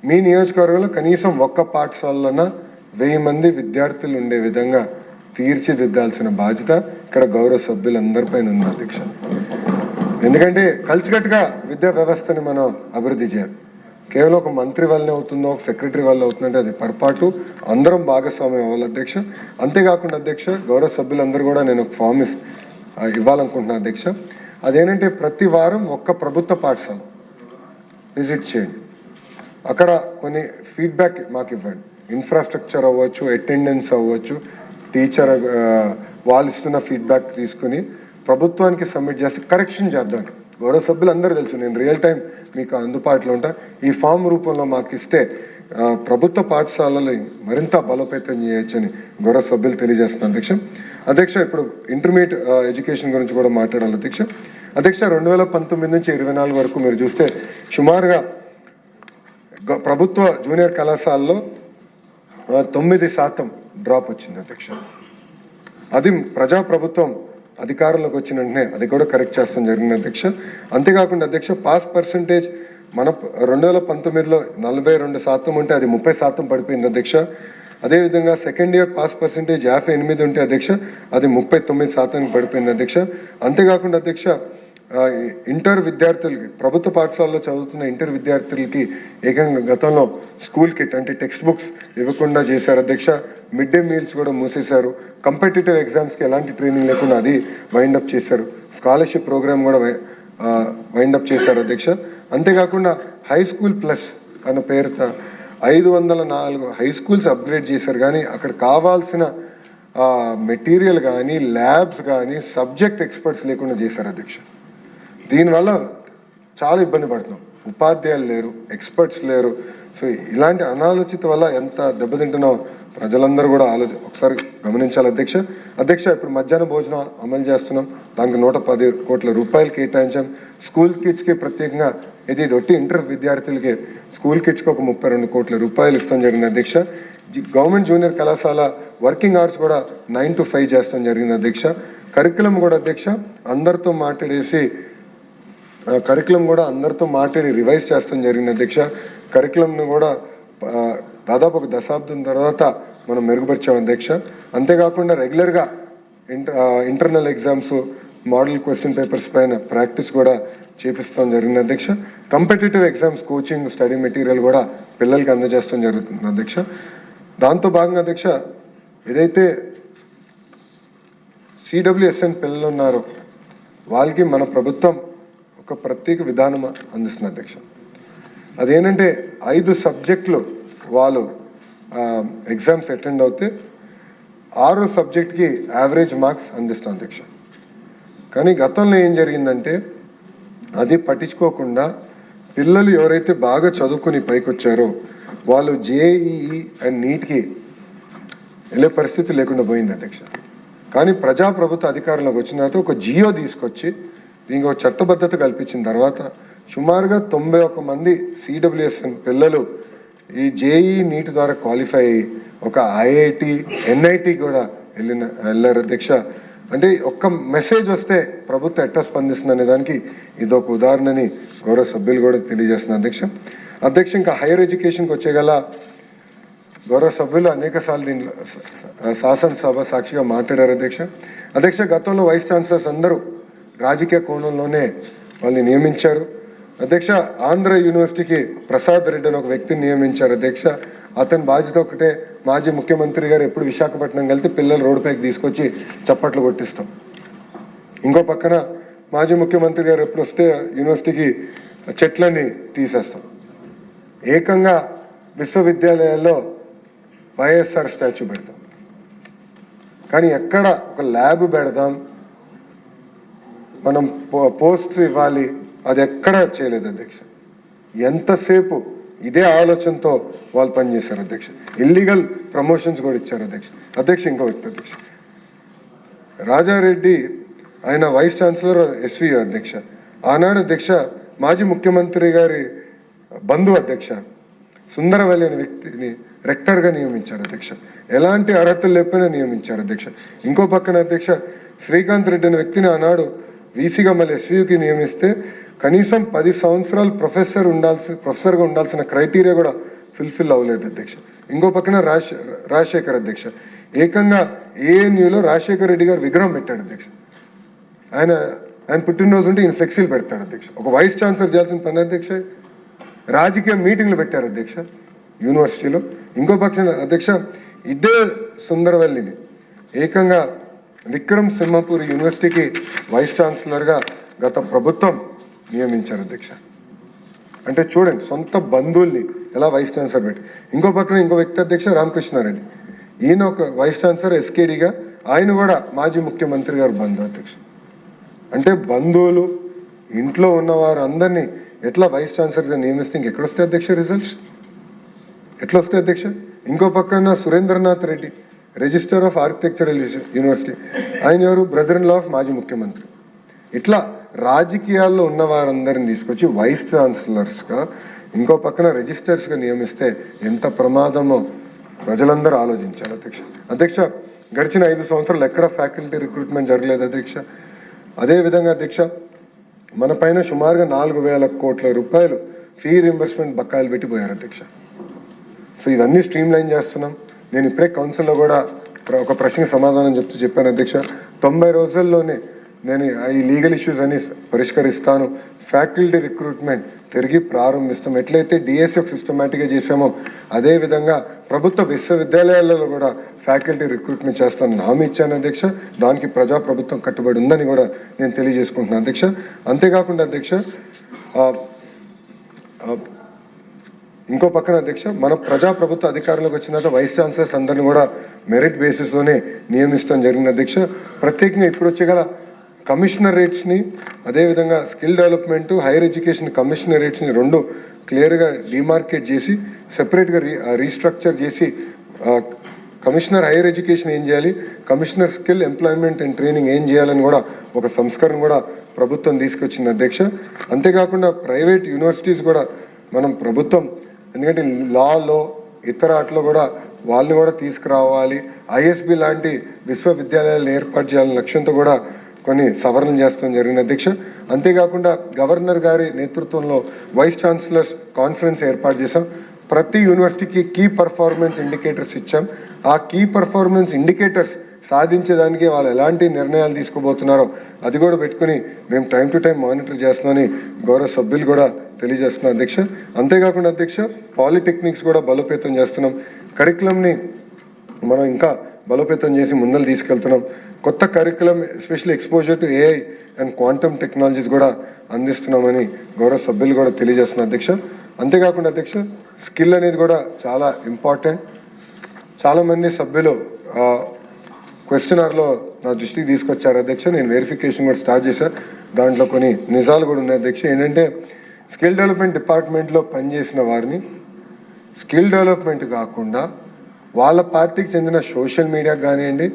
మీ నియోజకవర్గంలో కనీసం ఒక్క పాఠశాలలోన 1000 మంది విద్యార్థులు ఉండే విధంగా తీర్చిదిద్దాల్సిన బాధ్యత ఇక్కడ గౌరవ సభ్యులందరిపైన ఉంది అధ్యక్ష. ఎందుకంటే కలిసికట్టుగా విద్యా వ్యవస్థని మనం అభివృద్ధి చేయాలి. కేవలం ఒక మంత్రి వల్లనే అవుతుందో ఒక సెక్రటరీ వల్ల అవుతుందంటే అది పొరపాటు. అందరం భాగస్వామ్యం అవ్వాలి అధ్యక్ష. అంతేకాకుండా అధ్యక్ష, గౌరవ సభ్యులందరూ కూడా నేను ఒక ఫామ్ ఇవ్వాలనుకుంటున్నాను అధ్యక్ష. అదేంటంటే ప్రతి వారం ఒక్క ప్రభుత్వ పాఠశాల విజిట్ చేయండి, అక్కడ కొన్ని ఫీడ్బ్యాక్ మాకు ఇవ్వండి. ఇన్ఫ్రాస్ట్రక్చర్ అవ్వచ్చు, అటెండెన్స్ అవ్వచ్చు, టీచర్ వాళ్ళు ఇస్తున్న ఫీడ్బ్యాక్ తీసుకుని ప్రభుత్వానికి సబ్మిట్ చేస్తే కరెక్షన్ చేద్దాం. గౌరవ సభ్యులు అందరూ తెలుసు, నేను రియల్ టైం మీకు అందుబాటులో ఉంటా. ఈ ఫామ్ రూపంలో మాకు ఇస్తే ప్రభుత్వ పాఠశాలలు మరింత బలోపేతం చేయొచ్చని గౌరవ సభ్యులు తెలియజేస్తున్నాను అధ్యక్ష. అధ్యక్ష, ఇప్పుడు ఇంటర్మీడియట్ ఎడ్యుకేషన్ గురించి కూడా మాట్లాడాలి అధ్యక్ష. అధ్యక్ష, 2019 నుంచి 24 వరకు మీరు చూస్తే సుమారుగా ప్రభుత్వ జూనియర్ కళాశాలలో 9% డ్రాప్ వచ్చింది అధ్యక్ష. అది ప్రజాప్రభుత్వం అధికారంలోకి వచ్చిన వెంటనే అది కూడా కరెక్ట్ చేస్తాం జరిగింది అధ్యక్ష. అంతేకాకుండా అధ్యక్ష, పాస్ పర్సంటేజ్ మన 2019లో 42% ఉంటే అది 30% పడిపోయింది అధ్యక్ష. అదేవిధంగా సెకండ్ ఇయర్ పాస్ పర్సంటేజ్ 58 ఉంటే అధ్యక్ష అది 39% పడిపోయింది అధ్యక్ష. అంతేకాకుండా అధ్యక్ష, ఇంటర్ విద్యార్థులకి, ప్రభుత్వ పాఠశాలలో చదువుతున్న ఇంటర్ విద్యార్థులకి ఏకంగా గతంలో స్కూల్ కిట్ అంటే టెక్స్ట్ బుక్స్ ఇవ్వకుండా చేశారు అధ్యక్ష. మిడ్ డే మీల్స్ కూడా మూసేశారు. కంపిటేటివ్ ఎగ్జామ్స్కి ఎలాంటి ట్రైనింగ్ లేకుండా అది వైండప్ చేశారు. స్కాలర్షిప్ ప్రోగ్రామ్ కూడా వైండప్ చేశారు అధ్యక్ష. అంతేకాకుండా హై స్కూల్ ప్లస్ అన్న పేరుతో 504 హై స్కూల్స్ అప్గ్రేడ్ చేశారు, కానీ అక్కడ కావాల్సిన మెటీరియల్ కానీ ల్యాబ్స్ కానీ సబ్జెక్ట్ ఎక్స్పర్ట్స్ లేకుండా చేశారు అధ్యక్ష. దీనివల్ల చాలా ఇబ్బంది పడుతున్నాం. ఉపాధ్యాయులు లేరు, ఎక్స్పర్ట్స్ లేరు. సో ఇలాంటి అనాలోచిత వల్ల ఎంత దెబ్బతింటున్నాం ప్రజలందరూ కూడా ఒకసారి గమనించాలి అధ్యక్ష. అధ్యక్ష, ఇప్పుడు మధ్యాహ్న భోజనం అమలు చేస్తున్నాం, దానికి 110 కోట్ల రూపాయలు కేటాయించాం. స్కూల్ కిట్స్కి ప్రత్యేకంగా ఇది ఒట్టి ఇంటర్ విద్యార్థులకి స్కూల్ కిట్స్కి ఒక 32 కోట్ల రూపాయలు ఇస్తాం జరిగింది అధ్యక్ష. గవర్నమెంట్ జూనియర్ కళాశాల వర్కింగ్ అవర్స్ కూడా 9 to 5 చేస్తాం జరిగింది అధ్యక్ష. కరికులం కూడా అధ్యక్ష అందరితో మాట్లాడి రివైజ్ చేస్తాం జరిగింది అధ్యక్ష. కరికులంను కూడా దాదాపు ఒక దశాబ్దం తర్వాత మనం మెరుగుపరిచాం అధ్యక్ష. అంతేకాకుండా రెగ్యులర్గా internal exams, model question papers పైన ప్రాక్టీస్ కూడా చేపిస్తాం జరిగింది అధ్యక్ష. Competitive exams coaching, study material కూడా పిల్లలకి అందజేస్తాం జరుగుతుంది అధ్యక్ష. దాంతో భాగంగా అధ్యక్ష, ఏదైతే CWSN పిల్లలు ఉన్నారో వాళ్ళకి మన ప్రభుత్వం ఒక ప్రత్యేక విధానం అందిస్తుంది అధ్యక్ష. అదేంటంటే 5 సబ్జెక్టులు వాళ్ళు ఎగ్జామ్స్ అటెండ్ అవుతే 6వ సబ్జెక్ట్కి యావరేజ్ మార్క్స్ అందిస్తాం అధ్యక్ష. కానీ గతంలో ఏం జరిగిందంటే అది పట్టించుకోకుండా పిల్లలు ఎవరైతే బాగా చదువుకుని పైకి వచ్చారో వాళ్ళు JEE అండ్ నీట్కి వెళ్ళే పరిస్థితి లేకుండా పోయింది అధ్యక్ష. కానీ ప్రజాప్రభుత్వ అధికారంలోకి వచ్చిన తర్వాత ఒక జియో తీసుకొచ్చి దీనికి ఒక చట్టబద్ధత కల్పించిన తర్వాత సుమారుగా 91 మంది CWSN పిల్లలు ఈ JEE నీట్ ద్వారా క్వాలిఫై అయ్యి ఒక IIT, NIT కూడా వెళ్ళారు అధ్యక్ష. అంటే ఒక్క మెసేజ్ వస్తే ప్రభుత్వం ఎట్లా స్పందిస్తుంది అనే దానికి ఇదొక ఉదాహరణని గౌరవ సభ్యులు కూడా తెలియజేస్తున్నారు అధ్యక్ష. ఇంకా హైయర్ ఎడ్యుకేషన్కి వచ్చేగల గౌరవ సభ్యులు అనేక సార్లు దీనిలో శాసనసభ సాక్షిగా మాట్లాడారు అధ్యక్ష. గతంలో వైస్ ఛాన్సలర్స్ అందరూ రాజకీయ కోణంలోనే వాళ్ళని నియమించారు అధ్యక్ష. ఆంధ్ర యూనివర్సిటీకి ప్రసాద్ రెడ్డి అని ఒక వ్యక్తిని నియమించారు అధ్యక్ష. అతని బాధ్యత ఒకటే, మాజీ ముఖ్యమంత్రి గారు ఎప్పుడు విశాఖపట్నం వెళ్తే పిల్లలు రోడ్డుపైకి తీసుకొచ్చి చప్పట్లు కొట్టిస్తాం. ఇంకో పక్కన మాజీ ముఖ్యమంత్రి గారు ఎప్పుడు వస్తే యూనివర్సిటీకి చెట్లని తీసేస్తాం. ఏకంగా విశ్వవిద్యాలయాల్లో వైఎస్ఆర్ స్టాచ్యూ పెడతాం. కానీ ఎక్కడ ఒక ల్యాబ్ పెడదాం, మనం పోస్ట్స్ ఇవ్వాలి, అది ఎక్కడా చేయలేదు అధ్యక్ష. ఎంతసేపు ఇదే ఆలోచనతో వాళ్ళు పనిచేశారు అధ్యక్ష. ఇల్లీగల్ ప్రమోషన్స్ కూడా ఇచ్చారు అధ్యక్ష. ఇంకో వ్యక్తి అధ్యక్ష రాజారెడ్డి, ఆయన వైస్ ఛాన్సలర్ SVU అధ్యక్ష. ఆనాడు అధ్యక్ష మాజీ ముఖ్యమంత్రి గారి బంధువు అధ్యక్ష సుందరవల్లి అనే వ్యక్తిని రెక్టర్గా నియమించారు అధ్యక్ష. ఎలాంటి అర్హతలు లేకపోయినా నియమించారు అధ్యక్ష. ఇంకో పక్కన అధ్యక్ష శ్రీకాంత్ రెడ్డి అనే వ్యక్తిని ఆనాడు వీసీగా మళ్ళీ SVUకి నియమిస్తే కనీసం 10 సంవత్సరాలు ప్రొఫెసర్గా ఉండాల్సిన క్రైటీరియా కూడా ఫుల్ఫిల్ అవ్వలేదు అధ్యక్ష. ఇంకో పక్కన రాజశేఖర్ అధ్యక్ష ఏకంగా ANUలో రాజశేఖర్ రెడ్డి గారు విగ్రహం పెట్టాడు అధ్యక్ష. ఆయన పుట్టినరోజు ఉంటే ఈయన ఫ్లెక్సీలు పెడతాడు అధ్యక్ష. ఒక వైస్ ఛాన్సలర్ చేయాల్సిన పని అధ్యక్ష. రాజకీయ మీటింగ్లు పెట్టారు అధ్యక్ష యూనివర్సిటీలో. ఇంకో పక్షం అధ్యక్ష ఇదే సుందరవల్లిని ఏకంగా విక్రమ్ సింహపూర్ యూనివర్సిటీకి వైస్ ఛాన్సలర్గా గత ప్రభుత్వం నియమించారు అధ్యక్ష. అంటే చూడండి, సొంత బంధువుల్ని ఎలా వైస్ ఛాన్సలర్ పెట్టి. ఇంకో పక్కన ఇంకో వ్యక్తి అధ్యక్ష రామకృష్ణారెడ్డి, ఈయన ఒక వైస్ ఛాన్సలర్ ఎస్కేడిగా, ఆయన కూడా మాజీ ముఖ్యమంత్రి గారు బంధువు అధ్యక్ష. అంటే బంధువులు ఇంట్లో ఉన్నవారు అందరినీ ఎట్లా వైస్ ఛాన్సలర్గా నియమిస్తే ఇంకెక్కడొస్తాయి అధ్యక్ష రిజల్ట్స్? ఎట్లా వస్తాయి అధ్యక్ష? ఇంకో పక్కన Surendranath Reddy, register of architectural university, ఆయన ఎవరు? బ్రదర్ ఇన్ లా ఆఫ్ మాజీ ముఖ్యమంత్రి. ఇట్లా రాజకీయాల్లో ఉన్న వారందరిని తీసుకొచ్చి వైస్ ఛాన్సలర్స్గా, ఇంకో పక్కన రిజిస్టర్స్గా నియమిస్తే ఎంత ప్రమాదమో ప్రజలందరూ ఆలోచించారు అధ్యక్ష. అధ్యక్ష గడిచిన 5 సంవత్సరాలు ఎక్కడ ఫ్యాకల్టీ రిక్రూట్మెంట్ జరగలేదు అధ్యక్ష. అదేవిధంగా అధ్యక్ష మన పైన సుమారుగా 4,000 కోట్ల రూపాయలు ఫీ రింబర్స్మెంట్ బకాయిలు పెట్టిపోయారు అధ్యక్ష. సో ఇవన్నీ స్ట్రీమ్ లైన్ చేస్తున్నాం. నేను ఇప్పుడే కౌన్సిల్లో కూడా ఒక ప్రశ్నకి సమాధానం చెప్పాను అధ్యక్ష. 90 రోజుల్లోనే నేను ఈ లీగల్ ఇష్యూస్ అన్ని పరిష్కరిస్తాను, ఫ్యాకల్టీ రిక్రూట్మెంట్ తిరిగి ప్రారంభిస్తాం. ఎట్లయితే డిఎస్సి ఒక సిస్టమేటిక్గా చేసామో అదేవిధంగా ప్రభుత్వ విశ్వవిద్యాలయాలలో కూడా ఫ్యాకల్టీ రిక్రూట్మెంట్ చేస్తానని హామీ ఇచ్చాను అధ్యక్ష. దానికి ప్రజాప్రభుత్వం కట్టుబడి ఉందని కూడా నేను తెలియజేసుకుంటున్నాను అధ్యక్ష. అంతేకాకుండా అధ్యక్ష ఇంకో పక్కన అధ్యక్ష మన ప్రజాప్రభుత్వ అధికారంలోకి వచ్చినాక వైస్ ఛాన్సలర్స్ అందరిని కూడా మెరిట్ బేసిస్లోనే నియమిస్తాం జరిగింది అధ్యక్ష. ప్రత్యేకంగా ఇప్పుడు వచ్చేగల కమిషనరేట్స్ని, అదేవిధంగా స్కిల్ డెవలప్మెంట్, హైయర్ ఎడ్యుకేషన్ కమిషనరేట్స్ని రెండు క్లియర్గా డిమార్కేట్ చేసి సెపరేట్గా రీస్ట్రక్చర్ చేసి కమిషనర్ హైయర్ ఎడ్యుకేషన్ ఏం చేయాలి, commissioner skill employment and training ఏం చేయాలని కూడా ఒక సంస్కరణ కూడా ప్రభుత్వం తీసుకొచ్చింది అధ్యక్ష. అంతేకాకుండా ప్రైవేట్ యూనివర్సిటీస్ కూడా మనం ప్రభుత్వం, ఎందుకంటే లాలో ఇతర ఆటలో కూడా వాళ్ళని కూడా తీసుకురావాలి, ఐఎస్బి లాంటి విశ్వవిద్యాలయాలను ఏర్పాటు చేయాలనే లక్ష్యంతో కూడా కొన్ని సవరణలు చేస్తాం జరిగింది అధ్యక్ష. అంతేకాకుండా గవర్నర్ గారి నేతృత్వంలో వైస్ ఛాన్సలర్స్ కాన్ఫరెన్స్ ఏర్పాటు చేశాం. ప్రతి యూనివర్సిటీకి కీ పర్ఫార్మెన్స్ ఇండికేటర్స్ ఇచ్చాం. ఆ కీ పర్ఫార్మెన్స్ ఇండికేటర్స్ సాధించేదానికి వాళ్ళు ఎలాంటి నిర్ణయాలు తీసుకోబోతున్నారో అది కూడా పెట్టుకుని మేము టైం టు టైం మానిటర్ చేస్తున్నామని గౌరవ సభ్యులు కూడా తెలియజేస్తున్నాం అధ్యక్ష. అంతేకాకుండా అధ్యక్ష పాలిటెక్నిక్స్ కూడా బలోపేతం చేస్తున్నాం. కరికులంని మనం ఇంకా బలోపేతం చేసి ముందలు తీసుకెళ్తున్నాం. కొత్త curriculum especially exposure to AI and quantum technologies కూడా అందిస్తున్నామని గౌరవ సభ్యులు కూడా తెలియజేస్తున్నాం అధ్యక్ష. అంతేకాకుండా అధ్యక్ష స్కిల్ అనేది కూడా చాలా ఇంపార్టెంట్. చాలామంది సభ్యులు క్వశ్చనర్లో నా దృష్టికి తీసుకొచ్చారు అధ్యక్ష. నేను వెరిఫికేషన్ కూడా స్టార్ట్ చేశాను. దాంట్లో కొన్ని నిజాలు కూడా ఉన్నాయి అధ్యక్ష. ఏంటంటే స్కిల్ డెవలప్మెంట్ డిపార్ట్మెంట్లో పనిచేసిన వారిని స్కిల్ డెవలప్మెంట్ కాకుండా వాళ్ళ పార్టీకి చెందిన సోషల్ మీడియాకి కానివ్వండి,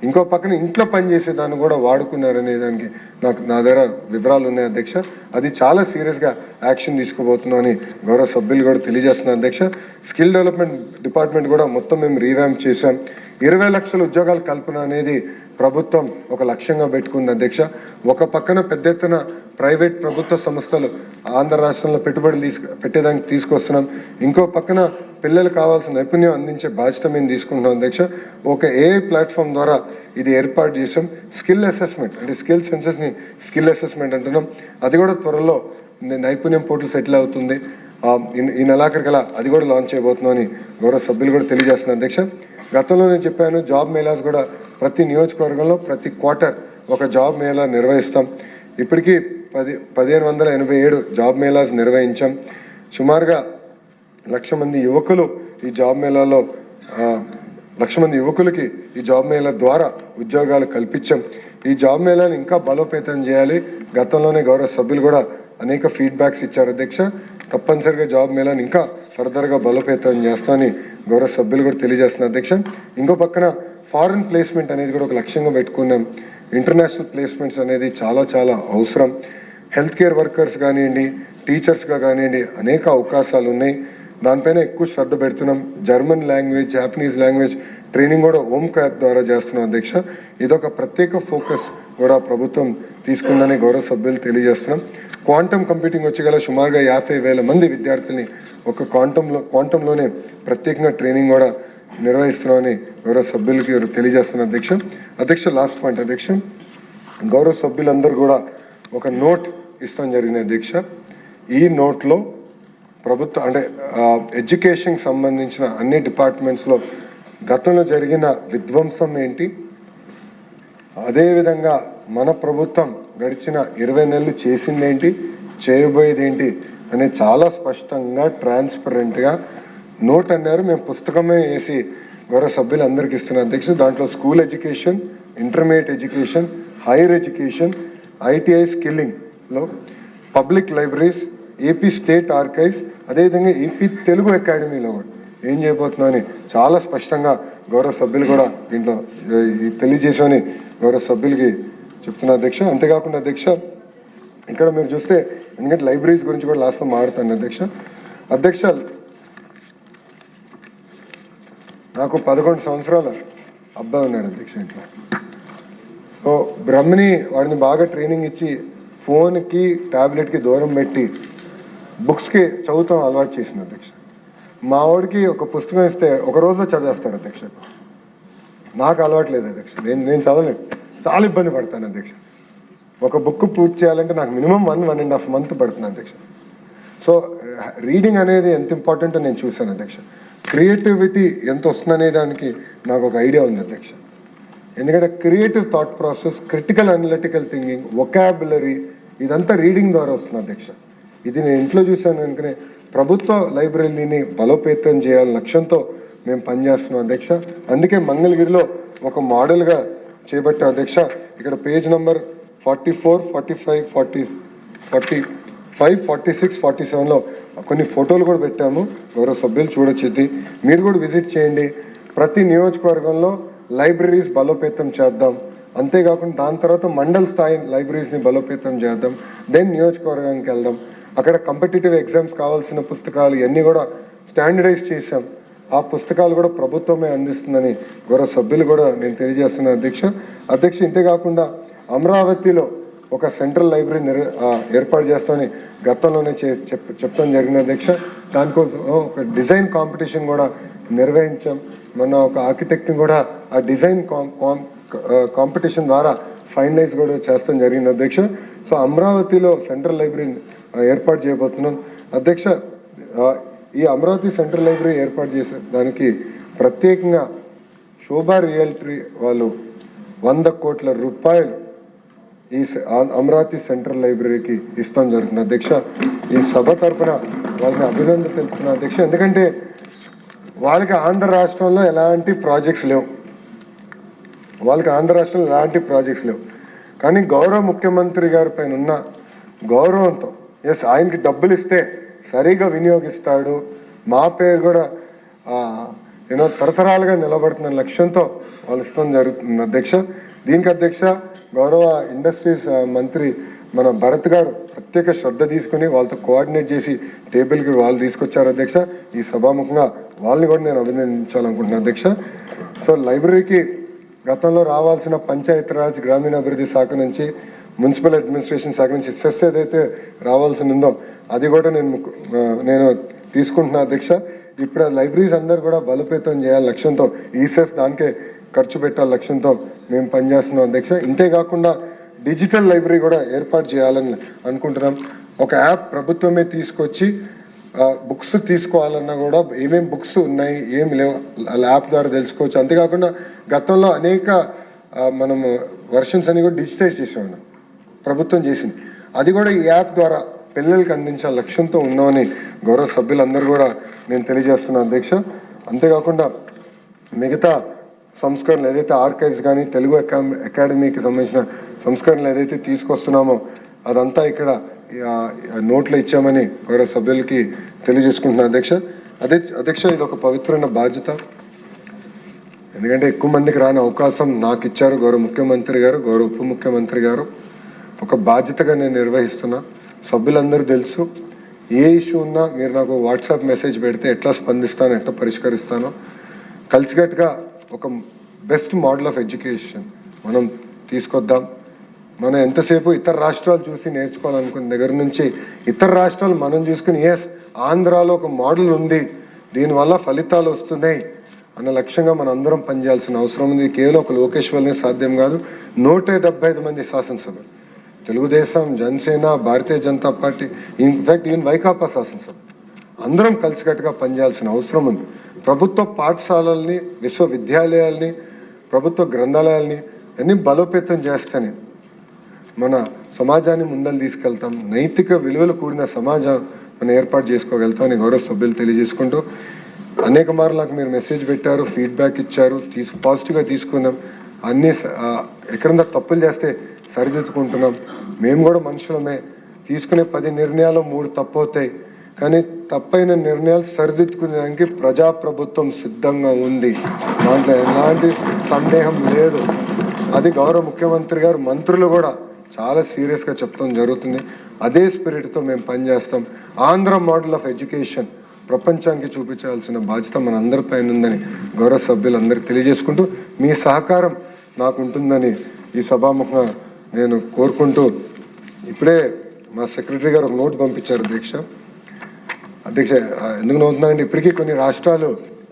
ఇంకో పక్కన ఇంట్లో పనిచేసే దాన్ని కూడా వాడుకున్నారనే దానికి నా దగ్గర వివరాలు ఉన్నాయి అధ్యక్ష. అది చాలా సీరియస్గా యాక్షన్ తీసుకోబోతున్నామని గౌరవ సభ్యులు కూడా తెలియజేస్తున్నారు అధ్యక్ష. స్కిల్ డెవలప్మెంట్ డిపార్ట్మెంట్ కూడా మొత్తం మేము రీవ్యాంప్ చేశాం. 20 లక్షల ఉద్యోగాల కల్పన అనేది ప్రభుత్వం ఒక లక్ష్యంగా పెట్టుకుంది అధ్యక్ష. ఒక పక్కన పెద్ద ఎత్తున ప్రైవేట్ ప్రభుత్వ సంస్థలు ఆంధ్ర రాష్ట్రంలో పెట్టుబడులు పెట్టేదానికి తీసుకొస్తున్నాం. ఇంకో పక్కన పిల్లలకు కావాల్సిన నైపుణ్యం అందించే బాధ్యత మేము తీసుకుంటున్నాం అధ్యక్ష. ఒక ఏఐ ప్లాట్ఫామ్ ద్వారా ఇది ఏర్పాటు చేసాం. స్కిల్ అసెస్మెంట్ అంటే స్కిల్ సెన్సెస్ని స్కిల్ అసెస్మెంట్ అంటున్నాం. అది కూడా త్వరలో నైపుణ్యం పోర్టల్ సెటిల్ అవుతుంది. ఈ నెలాఖరికలా అది కూడా లాంచ్ చేయబోతున్నామని గౌరవ సభ్యులు కూడా తెలియజేస్తున్నారు అధ్యక్ష. గతంలో నేను చెప్పాను జాబ్ మేళాస్ కూడా ప్రతి నియోజకవర్గంలో ప్రతి క్వార్టర్ ఒక జాబ్ మేళా నిర్వహిస్తాం. ఇప్పటికీ 1587 జాబ్ మేళాస్ నిర్వహించాం. సుమారుగా 1,00,000 మంది యువకులు ఈ జాబ్ మేళాలో 1,00,000 మంది యువకులకి ఈ జాబ్ మేళా ద్వారా ఉద్యోగాలు కల్పించాం. ఈ జాబ్ మేళాని ఇంకా బలోపేతం చేయాలి. గతంలోనే గౌరవ సభ్యులు కూడా అనేక ఫీడ్బ్యాక్స్ ఇచ్చారు అధ్యక్ష. తప్పనిసరిగా జాబ్ మేళాని ఇంకా ఫర్దర్గా బలోపేతం చేస్తామని గౌరవ సభ్యులు కూడా తెలియజేస్తున్నారు అధ్యక్ష. ఇంకో పక్కన ఫారిన్ ప్లేస్మెంట్ అనేది కూడా ఒక లక్ష్యంగా పెట్టుకున్నాం. ఇంటర్నేషనల్ ప్లేస్మెంట్స్ అనేది చాలా చాలా అవసరం. హెల్త్ కేర్ వర్కర్స్ కానివ్వండి, టీచర్స్గా కానివ్వండి అనేక అవకాశాలు ఉన్నాయి. దానిపైన ఎక్కువ శ్రద్ధ పెడుతున్నాం. German language, Japanese language training కూడా ఓంకార్ ద్వారా చేస్తున్నాం అధ్యక్ష. ఇదొక ప్రత్యేక ఫోకస్ కూడా ప్రభుత్వం తీసుకుందని గౌరవ సభ్యులు తెలియజేస్తున్నాం. క్వాంటమ్ కంప్యూటింగ్ వచ్చేగల సుమారుగా 50,000 మంది విద్యార్థుల్ని ఒక క్వాంటంలోనే ప్రత్యేకంగా ట్రైనింగ్ కూడా నిర్వహిస్తున్నామని గౌరవ సభ్యులకి తెలియజేస్తున్నారు అధ్యక్ష. అధ్యక్ష లాస్ట్ పాయింట్ అధ్యక్ష, గౌరవ సభ్యులందరూ కూడా ఒక నోట్ ఇస్తాం జరిగింది అధ్యక్ష. ఈ నోట్లో ప్రభుత్వ అంటే ఎడ్యుకేషన్కి సంబంధించిన అన్ని డిపార్ట్మెంట్స్లో గతంలో జరిగిన విధ్వంసం ఏంటి, అదేవిధంగా మన ప్రభుత్వం గడిచిన 20 నెలలు చేసిందేంటి, చేయబోయేది ఏంటి అనేది చాలా స్పష్టంగా ట్రాన్స్పరెంట్గా నోట్ అన్నారు. మేము పుస్తకమే వేసి గౌరవ సభ్యులందరికీ ఇస్తున్న అధ్యక్షుడు. దాంట్లో school education, intermediate education, higher education, ITI స్కిల్లింగ్లో public libraries, AP state archives, అదేవిధంగా ఏపీ తెలుగు అకాడమీలో కూడా ఏం చేయబోతున్నామని చాలా స్పష్టంగా గౌరవ సభ్యులు కూడా దీంట్లో తెలియజేసామని గౌరవ సభ్యులకి చెప్తున్నా అధ్యక్ష. అంతేకాకుండా అధ్యక్ష, ఇక్కడ మీరు చూస్తే ఎందుకంటే లైబ్రరీస్ గురించి కూడా లాస్ట్లో మాట్లాడుతాను అధ్యక్ష. నాకు 11 సంవత్సరాల అబ్బాయి ఉన్నాడు అధ్యక్ష ఇంట్లో. సో బ్రహ్మని వాడిని బాగా ట్రైనింగ్ ఇచ్చి ఫోన్కి ట్యాబ్లెట్కి దూరం పెట్టి బుక్స్కి చదువుతాం అలవాటు చేసిన అధ్యక్ష. మా వాడికి ఒక పుస్తకం ఇస్తే ఒక రోజులో చదివేస్తాడు అధ్యక్ష. నాకు అలవాట్లేదు అధ్యక్ష, నేను చదవలేదు, చాలా ఇబ్బంది పడతాను అధ్యక్ష. ఒక బుక్ పూర్తి చేయాలంటే నాకు మినిమం 1.5 మంత్ పడుతుంది అధ్యక్ష. సో రీడింగ్ అనేది ఎంత ఇంపార్టెంటో నేను చూశాను అధ్యక్ష. క్రియేటివిటీ ఎంత వస్తుందనే దానికి నాకు ఒక ఐడియా ఉంది అధ్యక్ష. ఎందుకంటే creative thought process, critical analytical thinking, vocabulary ఇదంతా రీడింగ్ ద్వారా వస్తుంది అధ్యక్ష. ఇది నేను ఇంట్లో చూశాను కనుకనే ప్రభుత్వ లైబ్రరీని బలోపేతం చేయాలని లక్ష్యంతో మేము పనిచేస్తున్నాం అధ్యక్ష. అందుకే మంగళగిరిలో ఒక మోడల్గా చేపట్టాం అధ్యక్ష. ఇక్కడ పేజ్ నెంబర్ 44, 45, 45, 46, 47లో కొన్ని ఫోటోలు కూడా పెట్టాము. గౌరవ సభ్యులు చూడొచ్చు, ఇది మీరు కూడా విజిట్ చేయండి. ప్రతి నియోజకవర్గంలో లైబ్రరీస్ బలోపేతం చేద్దాం. అంతేకాకుండా దాని తర్వాత మండల స్థాయి లైబ్రరీస్ని బలోపేతం చేద్దాం. దెన్ నియోజకవర్గానికి వెళ్దాం. అక్కడ కాంపిటేటివ్ ఎగ్జామ్స్ కావాల్సిన పుస్తకాలు ఇవన్నీ కూడా స్టాండర్డైజ్ చేశాం. ఆ పుస్తకాలు కూడా ప్రభుత్వమే అందిస్తుందని గౌరవ సభ్యులు కూడా నేను తెలియజేస్తున్నాను అధ్యక్ష. ఇంతేకాకుండా అమరావతిలో ఒక సెంట్రల్ లైబ్రరీ ఏర్పాటు చేస్తామని గతంలోనే చెప్తాం జరిగిన అధ్యక్ష. దానికోసం ఒక డిజైన్ కాంపిటీషన్ కూడా నిర్వహించాం. మొన్న ఒక ఆర్కిటెక్ట్ని కూడా ఆ డిజైన్ కాంపిటీషన్ ద్వారా ఫైనలైజ్ కూడా చేస్తాం జరిగింది అధ్యక్ష. సో అమరావతిలో సెంట్రల్ లైబ్రరీ ఏర్పాటు చేయబోతున్నాం అధ్యక్ష. ఈ అమరావతి సెంట్రల్ లైబ్రరీ ఏర్పాటు చేసే దానికి ప్రత్యేకంగా శోభా రియల్టరీ వాళ్ళు 100 కోట్ల రూపాయలు ఈ అమరావతి సెంట్రల్ లైబ్రరీకి ఇస్తాం జరుగుతుంది అధ్యక్ష. ఈ సభ తరఫున వాళ్ళని అభినందన తెలుపుతున్నా అధ్యక్ష. ఎందుకంటే వాళ్ళకి ఆంధ్ర రాష్ట్రంలో ఎలాంటి ప్రాజెక్ట్స్ లేవు, కానీ గౌరవ ముఖ్యమంత్రి గారి పైన ఉన్న గౌరవంతో ఆయనకి డబ్బులు ఇస్తే సరిగా వినియోగిస్తాడు, మా పేరు కూడా తరతరాలుగా నిలబడుతున్న లక్ష్యంతో వాళ్ళు ఇష్టం జరుగుతుంది అధ్యక్ష. దీనికి అధ్యక్ష గౌరవ ఇండస్ట్రీస్ మంత్రి మన భరత్ గారు ప్రత్యేక శ్రద్ధ తీసుకుని వాళ్ళతో కోఆర్డినేట్ చేసి టేబుల్కి వాళ్ళు తీసుకొచ్చారు అధ్యక్ష. ఈ సభాముఖంగా వాళ్ళని కూడా నేను అభినందించాలనుకుంటున్నాను అధ్యక్ష. సో లైబ్రరీకి గతంలో రావాల్సిన పంచాయతీరాజ్, గ్రామీణాభివృద్ధి శాఖ నుంచి, మున్సిపల్ అడ్మినిస్ట్రేషన్ శాఖ నుంచి సెస్ ఏదైతే రావాల్సి ఉందో అది కూడా నేను తీసుకుంటున్నా అధ్యక్ష. ఇప్పుడు లైబ్రరీస్ అందరూ కూడా బలోపేతం చేయాలి లక్ష్యంతో, ఈ సెస్ దానికే ఖర్చు పెట్టాలి లక్ష్యంతో మేము పనిచేస్తున్నాం అధ్యక్ష. ఇంతేకాకుండా డిజిటల్ లైబ్రరీ కూడా ఏర్పాటు చేయాలని అనుకుంటున్నాం. ఒక యాప్ ప్రభుత్వమే తీసుకొచ్చి బుక్స్ తీసుకోవాలన్నా కూడా ఏమేమి బుక్స్ ఉన్నాయి, ఏమి లేవు యాప్ ద్వారా తెలుసుకోవచ్చు. అంతేకాకుండా గతంలో అనేక మనము వర్షన్స్ అని కూడా డిజిటైజ్ చేసామని ప్రభుత్వం చేసింది, అది కూడా ఈ యాప్ ద్వారా పిల్లలకి అందించాల లక్ష్యంతో ఉన్నామని గౌరవ సభ్యులందరూ కూడా నేను తెలియజేస్తున్నాను అధ్యక్ష. అంతేకాకుండా మిగతా సంస్కరణలు ఏదైతే ఆర్కైవ్స్ కానీ తెలుగు అకాడమీకి సంబంధించిన సంస్కరణలు ఏదైతే తీసుకొస్తున్నామో అదంతా ఇక్కడ నోట్లో ఇచ్చామని గౌరవ సభ్యులకి తెలియజేసుకుంటున్నాను అధ్యక్ష. అధ్యక్ష ఇది ఒక పవిత్రమైన బాధ్యత. ఎందుకంటే ఎక్కువ మందికి రాని అవకాశం నాకు ఇచ్చారు గౌరవ ముఖ్యమంత్రి గారు, గౌరవ ఉప ముఖ్యమంత్రి గారు. ఒక బాధ్యతగా నేను నిర్వహిస్తున్నా. సభ్యులందరూ తెలుసు, ఏ ఇష్యూ ఉన్నా మీరు నాకు వాట్సాప్ మెసేజ్ పెడితే ఎట్లా స్పందిస్తానో, ఎట్లా పరిష్కరిస్తానో. కలిసికట్టుగా ఒక బెస్ట్ మోడల్ ఆఫ్ ఎడ్యుకేషన్ మనం తీసుకొద్దాం. మనం ఎంతసేపు ఇతర రాష్ట్రాలు చూసి నేర్చుకోవాలనుకున్న దగ్గర నుంచి ఇతర రాష్ట్రాలు మనం చూసుకుని ఆంధ్రాలో ఒక మోడల్ ఉంది, దీనివల్ల ఫలితాలు వస్తున్నాయి అన్న లక్ష్యంగా మనం అందరం పనిచేయాల్సిన అవసరం ఉంది. కేవలం ఒక లోకేష్ వల్లనే సాధ్యం కాదు. 175 మంది శాసనసభ్యులు, Telugu Desam, Janasena, Bharatiya Janata party, in fact even వైకాపా శాసనసభ అందరం కలిసికట్టుగా పనిచేయాల్సిన అవసరం ఉంది. ప్రభుత్వ పాఠశాలల్ని, విశ్వవిద్యాలయాల్ని, ప్రభుత్వ గ్రంథాలయాల్ని అన్నీ బలోపేతం చేస్తేనే మన సమాజాన్ని ముందలు తీసుకెళ్తాం, నైతిక విలువలు కూడిన సమాజం మనం ఏర్పాటు చేసుకోగలుగుతాం అని గౌరవ సభ్యులు తెలియజేసుకుంటూ, అనేక మార్లు నాకు మీరు మెసేజ్ పెట్టారు, ఫీడ్బ్యాక్ ఇచ్చారు, పాజిటివ్గా తీసుకున్నాం. అన్నీ ఎక్కడన్నా తప్పులు చేస్తే సరిదిద్దుకుంటున్నాం. మేము కూడా మనుషులమే, తీసుకునే 10 నిర్ణయాలు 3 తప్పు అవుతాయి, కానీ తప్పైన నిర్ణయాలు సరిదిద్దుకునేదానికి ప్రజాప్రభుత్వం సిద్ధంగా ఉంది, దాంట్లో ఎలాంటి సందేహం లేదు. అది గౌరవ ముఖ్యమంత్రి గారు, మంత్రులు కూడా చాలా సీరియస్గా చెప్తాం జరుగుతుంది. అదే స్పిరిట్తో మేము పనిచేస్తాం. ఆంధ్ర మోడల్ ఆఫ్ ఎడ్యుకేషన్ ప్రపంచానికి చూపించాల్సిన బాధ్యత మన అందరిపైన ఉందని గౌరవ సభ్యులందరికీ తెలియజేసుకుంటూ, మీ సహకారం నాకు ఉంటుందని ఈ సభాముఖంగా నేను కోరుకుంటూ, ఇప్పుడే మా సెక్రటరీ గారు ఒక నోట్ పంపించారు అధ్యక్ష. ఎందుకు నవ్వుతున్నారంటే ఇప్పటికీ కొన్ని రాష్ట్రాలు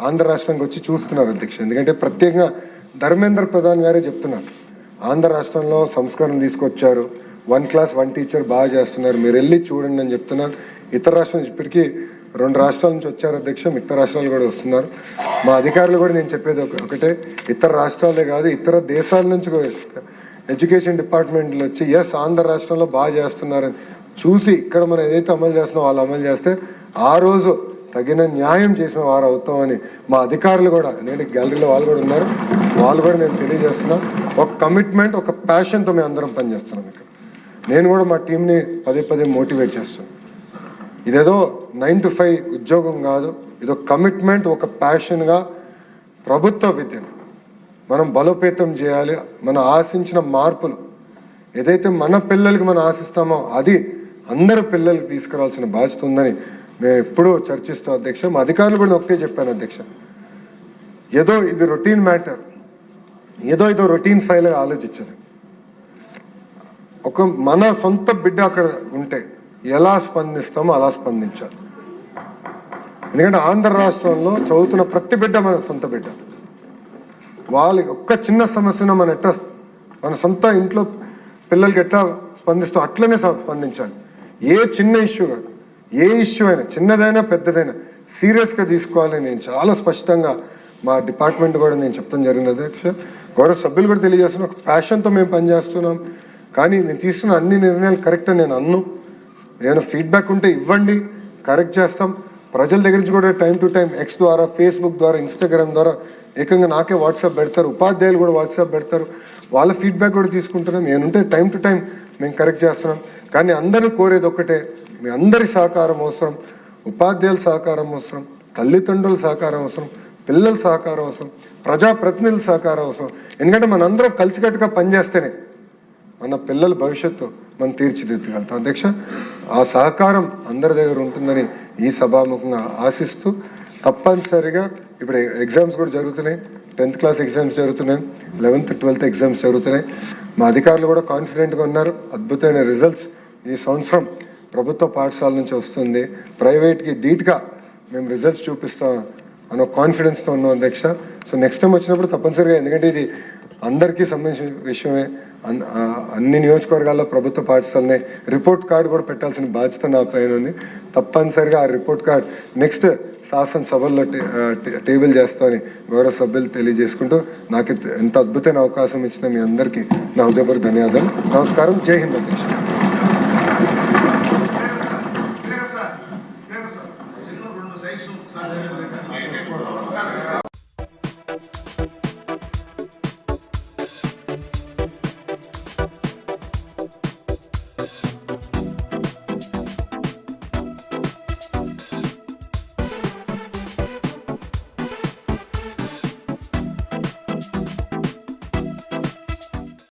ఆంధ్ర రాష్ట్రానికి వచ్చి చూస్తున్నారు అధ్యక్ష. ఎందుకంటే ప్రత్యేకంగా ధర్మేంద్ర ప్రధాన్ గారే చెప్తున్నారు, ఆంధ్ర రాష్ట్రంలో సంస్కరణ తీసుకొచ్చారు, 1 క్లాస్ 1 టీచర్ బాగా చేస్తున్నారు, మీరు వెళ్ళి చూడండి అని చెప్తున్నారు. ఇతర రాష్ట్రం ఇప్పటికీ 2 రాష్ట్రాల నుంచి వచ్చారు అధ్యక్ష, మిగతా రాష్ట్రాలు కూడా వస్తున్నారు. మా అధికారులు కూడా నేను చెప్పేది ఒకటే, ఇతర రాష్ట్రాలే కాదు ఇతర దేశాల నుంచి ఎడ్యుకేషన్ డిపార్ట్మెంట్లో వచ్చి ఎస్ ఆంధ్ర రాష్ట్రంలో బాగా చేస్తున్నారని చూసి ఇక్కడ మనం ఏదైతే అమలు చేస్తున్నామో వాళ్ళు అమలు చేస్తే ఆ రోజు తగిన న్యాయం చేసిన వారు అవుతామని మా అధికారులు కూడా, ఎందుకంటే గ్యాలరీలో వాళ్ళు కూడా ఉన్నారు, వాళ్ళు కూడా నేను తెలియజేస్తున్నా. ఒక కమిట్మెంట్, ఒక ప్యాషన్తో మేము అందరం పనిచేస్తున్నాం ఇక్కడ. నేను కూడా మా టీంని పదే మోటివేట్ చేస్తాను. ఇదేదో 9 to 5 ఉద్యోగం కాదు, ఇదో కమిట్మెంట్, ఒక ప్యాషన్గా ప్రభుత్వ విద్యను మనం బలోపేతం చేయాలి. మనం ఆశించిన మార్పులు ఏదైతే మన పిల్లలకి మనం ఆశిస్తామో అది అందరి పిల్లలకి తీసుకురావాల్సిన బాధ్యత ఉందని మేము ఎప్పుడూ చర్చిస్తాం అధ్యక్ష. మా అధికారులు కూడా ఒకటే చెప్పాను అధ్యక్ష, ఏదో ఇది రొటీన్ మ్యాటర్, ఏదో రొటీన్ ఫైల్గా ఆలోచించాలి. ఒక మన సొంత బిడ్డ అక్కడ ఉంటే ఎలా స్పందిస్తామో అలా స్పందించాలి. ఎందుకంటే ఆంధ్ర రాష్ట్రంలో చదువుతున్న ప్రతి బిడ్డ మన సొంత బిడ్డ. వాళ్ళకి ఒక్క చిన్న సమస్యను మన సొంత ఇంట్లో పిల్లలకి ఎట్లా స్పందిస్తాం అట్లనే స్పందించాలి. ఏ చిన్న ఇష్యూ కాదు, ఏ ఇష్యూ అయినా చిన్నదైనా పెద్దదైనా సీరియస్గా తీసుకోవాలని నేను చాలా స్పష్టంగా మా డిపార్ట్మెంట్ కూడా నేను చెప్తాం జరిగినది అధ్యక్ష. గౌరవ సభ్యులు కూడా తెలియజేస్తున్నాం, ఒక ప్యాషన్తో మేము పనిచేస్తున్నాం. కానీ నేను తీసుకున్న అన్ని నిర్ణయాలు కరెక్ట్ నేను ఏమైనా ఫీడ్బ్యాక్ ఉంటే ఇవ్వండి, కరెక్ట్ చేస్తాం. ప్రజల దగ్గర నుంచి కూడా టైం టు టైం ఎక్స్ ద్వారా, ఫేస్బుక్ ద్వారా, ఇన్స్టాగ్రామ్ ద్వారా ఏకంగా నాకే వాట్సాప్ పెడతారు, ఉపాధ్యాయులు కూడా వాట్సాప్ పెడతారు, వాళ్ళ ఫీడ్బ్యాక్ కూడా తీసుకుంటున్నాం. నేనుంటే టైం టు టైం మేము కరెక్ట్ చేస్తున్నాం. కానీ అందరినీ కోరేది ఒక్కటే, మీ అందరి సహకారం అవసరం, ఉపాధ్యాయుల సహకారం అవసరం, తల్లిదండ్రుల సహకారం అవసరం, పిల్లల సహకారం అవసరం, ప్రజాప్రతినిధుల సహకారం అవసరం. ఎందుకంటే మనందరం కలిసికట్టుగా పనిచేస్తేనే మన పిల్లల భవిష్యత్తు మనం తీర్చిదిద్దగలుగుతాం అధ్యక్ష. ఆ సహకారం అందరి దగ్గర ఉంటుందని ఈ సభాముఖంగా ఆశిస్తూ, తప్పనిసరిగా ఇప్పుడు ఎగ్జామ్స్ కూడా జరుగుతున్నాయి, 10th క్లాస్ ఎగ్జామ్స్ జరుగుతున్నాయి, 11th 12th ఎగ్జామ్స్ జరుగుతున్నాయి. మా అధికారులు కూడా కాన్ఫిడెంట్గా ఉన్నారు, అద్భుతమైన రిజల్ట్స్ ఈ సంవత్సరం ప్రభుత్వ పాఠశాల నుంచి వస్తుంది, ప్రైవేట్కి ధీటుగా మేము రిజల్ట్స్ చూపిస్తాం అన్న కాన్ఫిడెన్స్తో ఉన్నాం అధ్యక్ష. సో నెక్స్ట్ టైం వచ్చినప్పుడు తప్పనిసరిగా, ఎందుకంటే ఇది అందరికీ సంబంధించిన విషయమే, అన్ని నియోజకవర్గాల్లో ప్రభుత్వ పాఠశాలనే రిపోర్ట్ కార్డు కూడా పెట్టాల్సిన బాధ్యత నా పైన ఉంది. తప్పనిసరిగా ఆ రిపోర్ట్ కార్డ్ నెక్స్ట్ శాసనసభల్లో టేబుల్ చేస్తామని గౌరవ సభ్యులు తెలియజేసుకుంటూ, నాకు ఎంత అద్భుతమైన అవకాశం ఇచ్చిన మీ అందరికీ నా హృదయపూర్వక ధన్యవాదాలు. నమస్కారం. జై హింద్ అధ్యక్ష.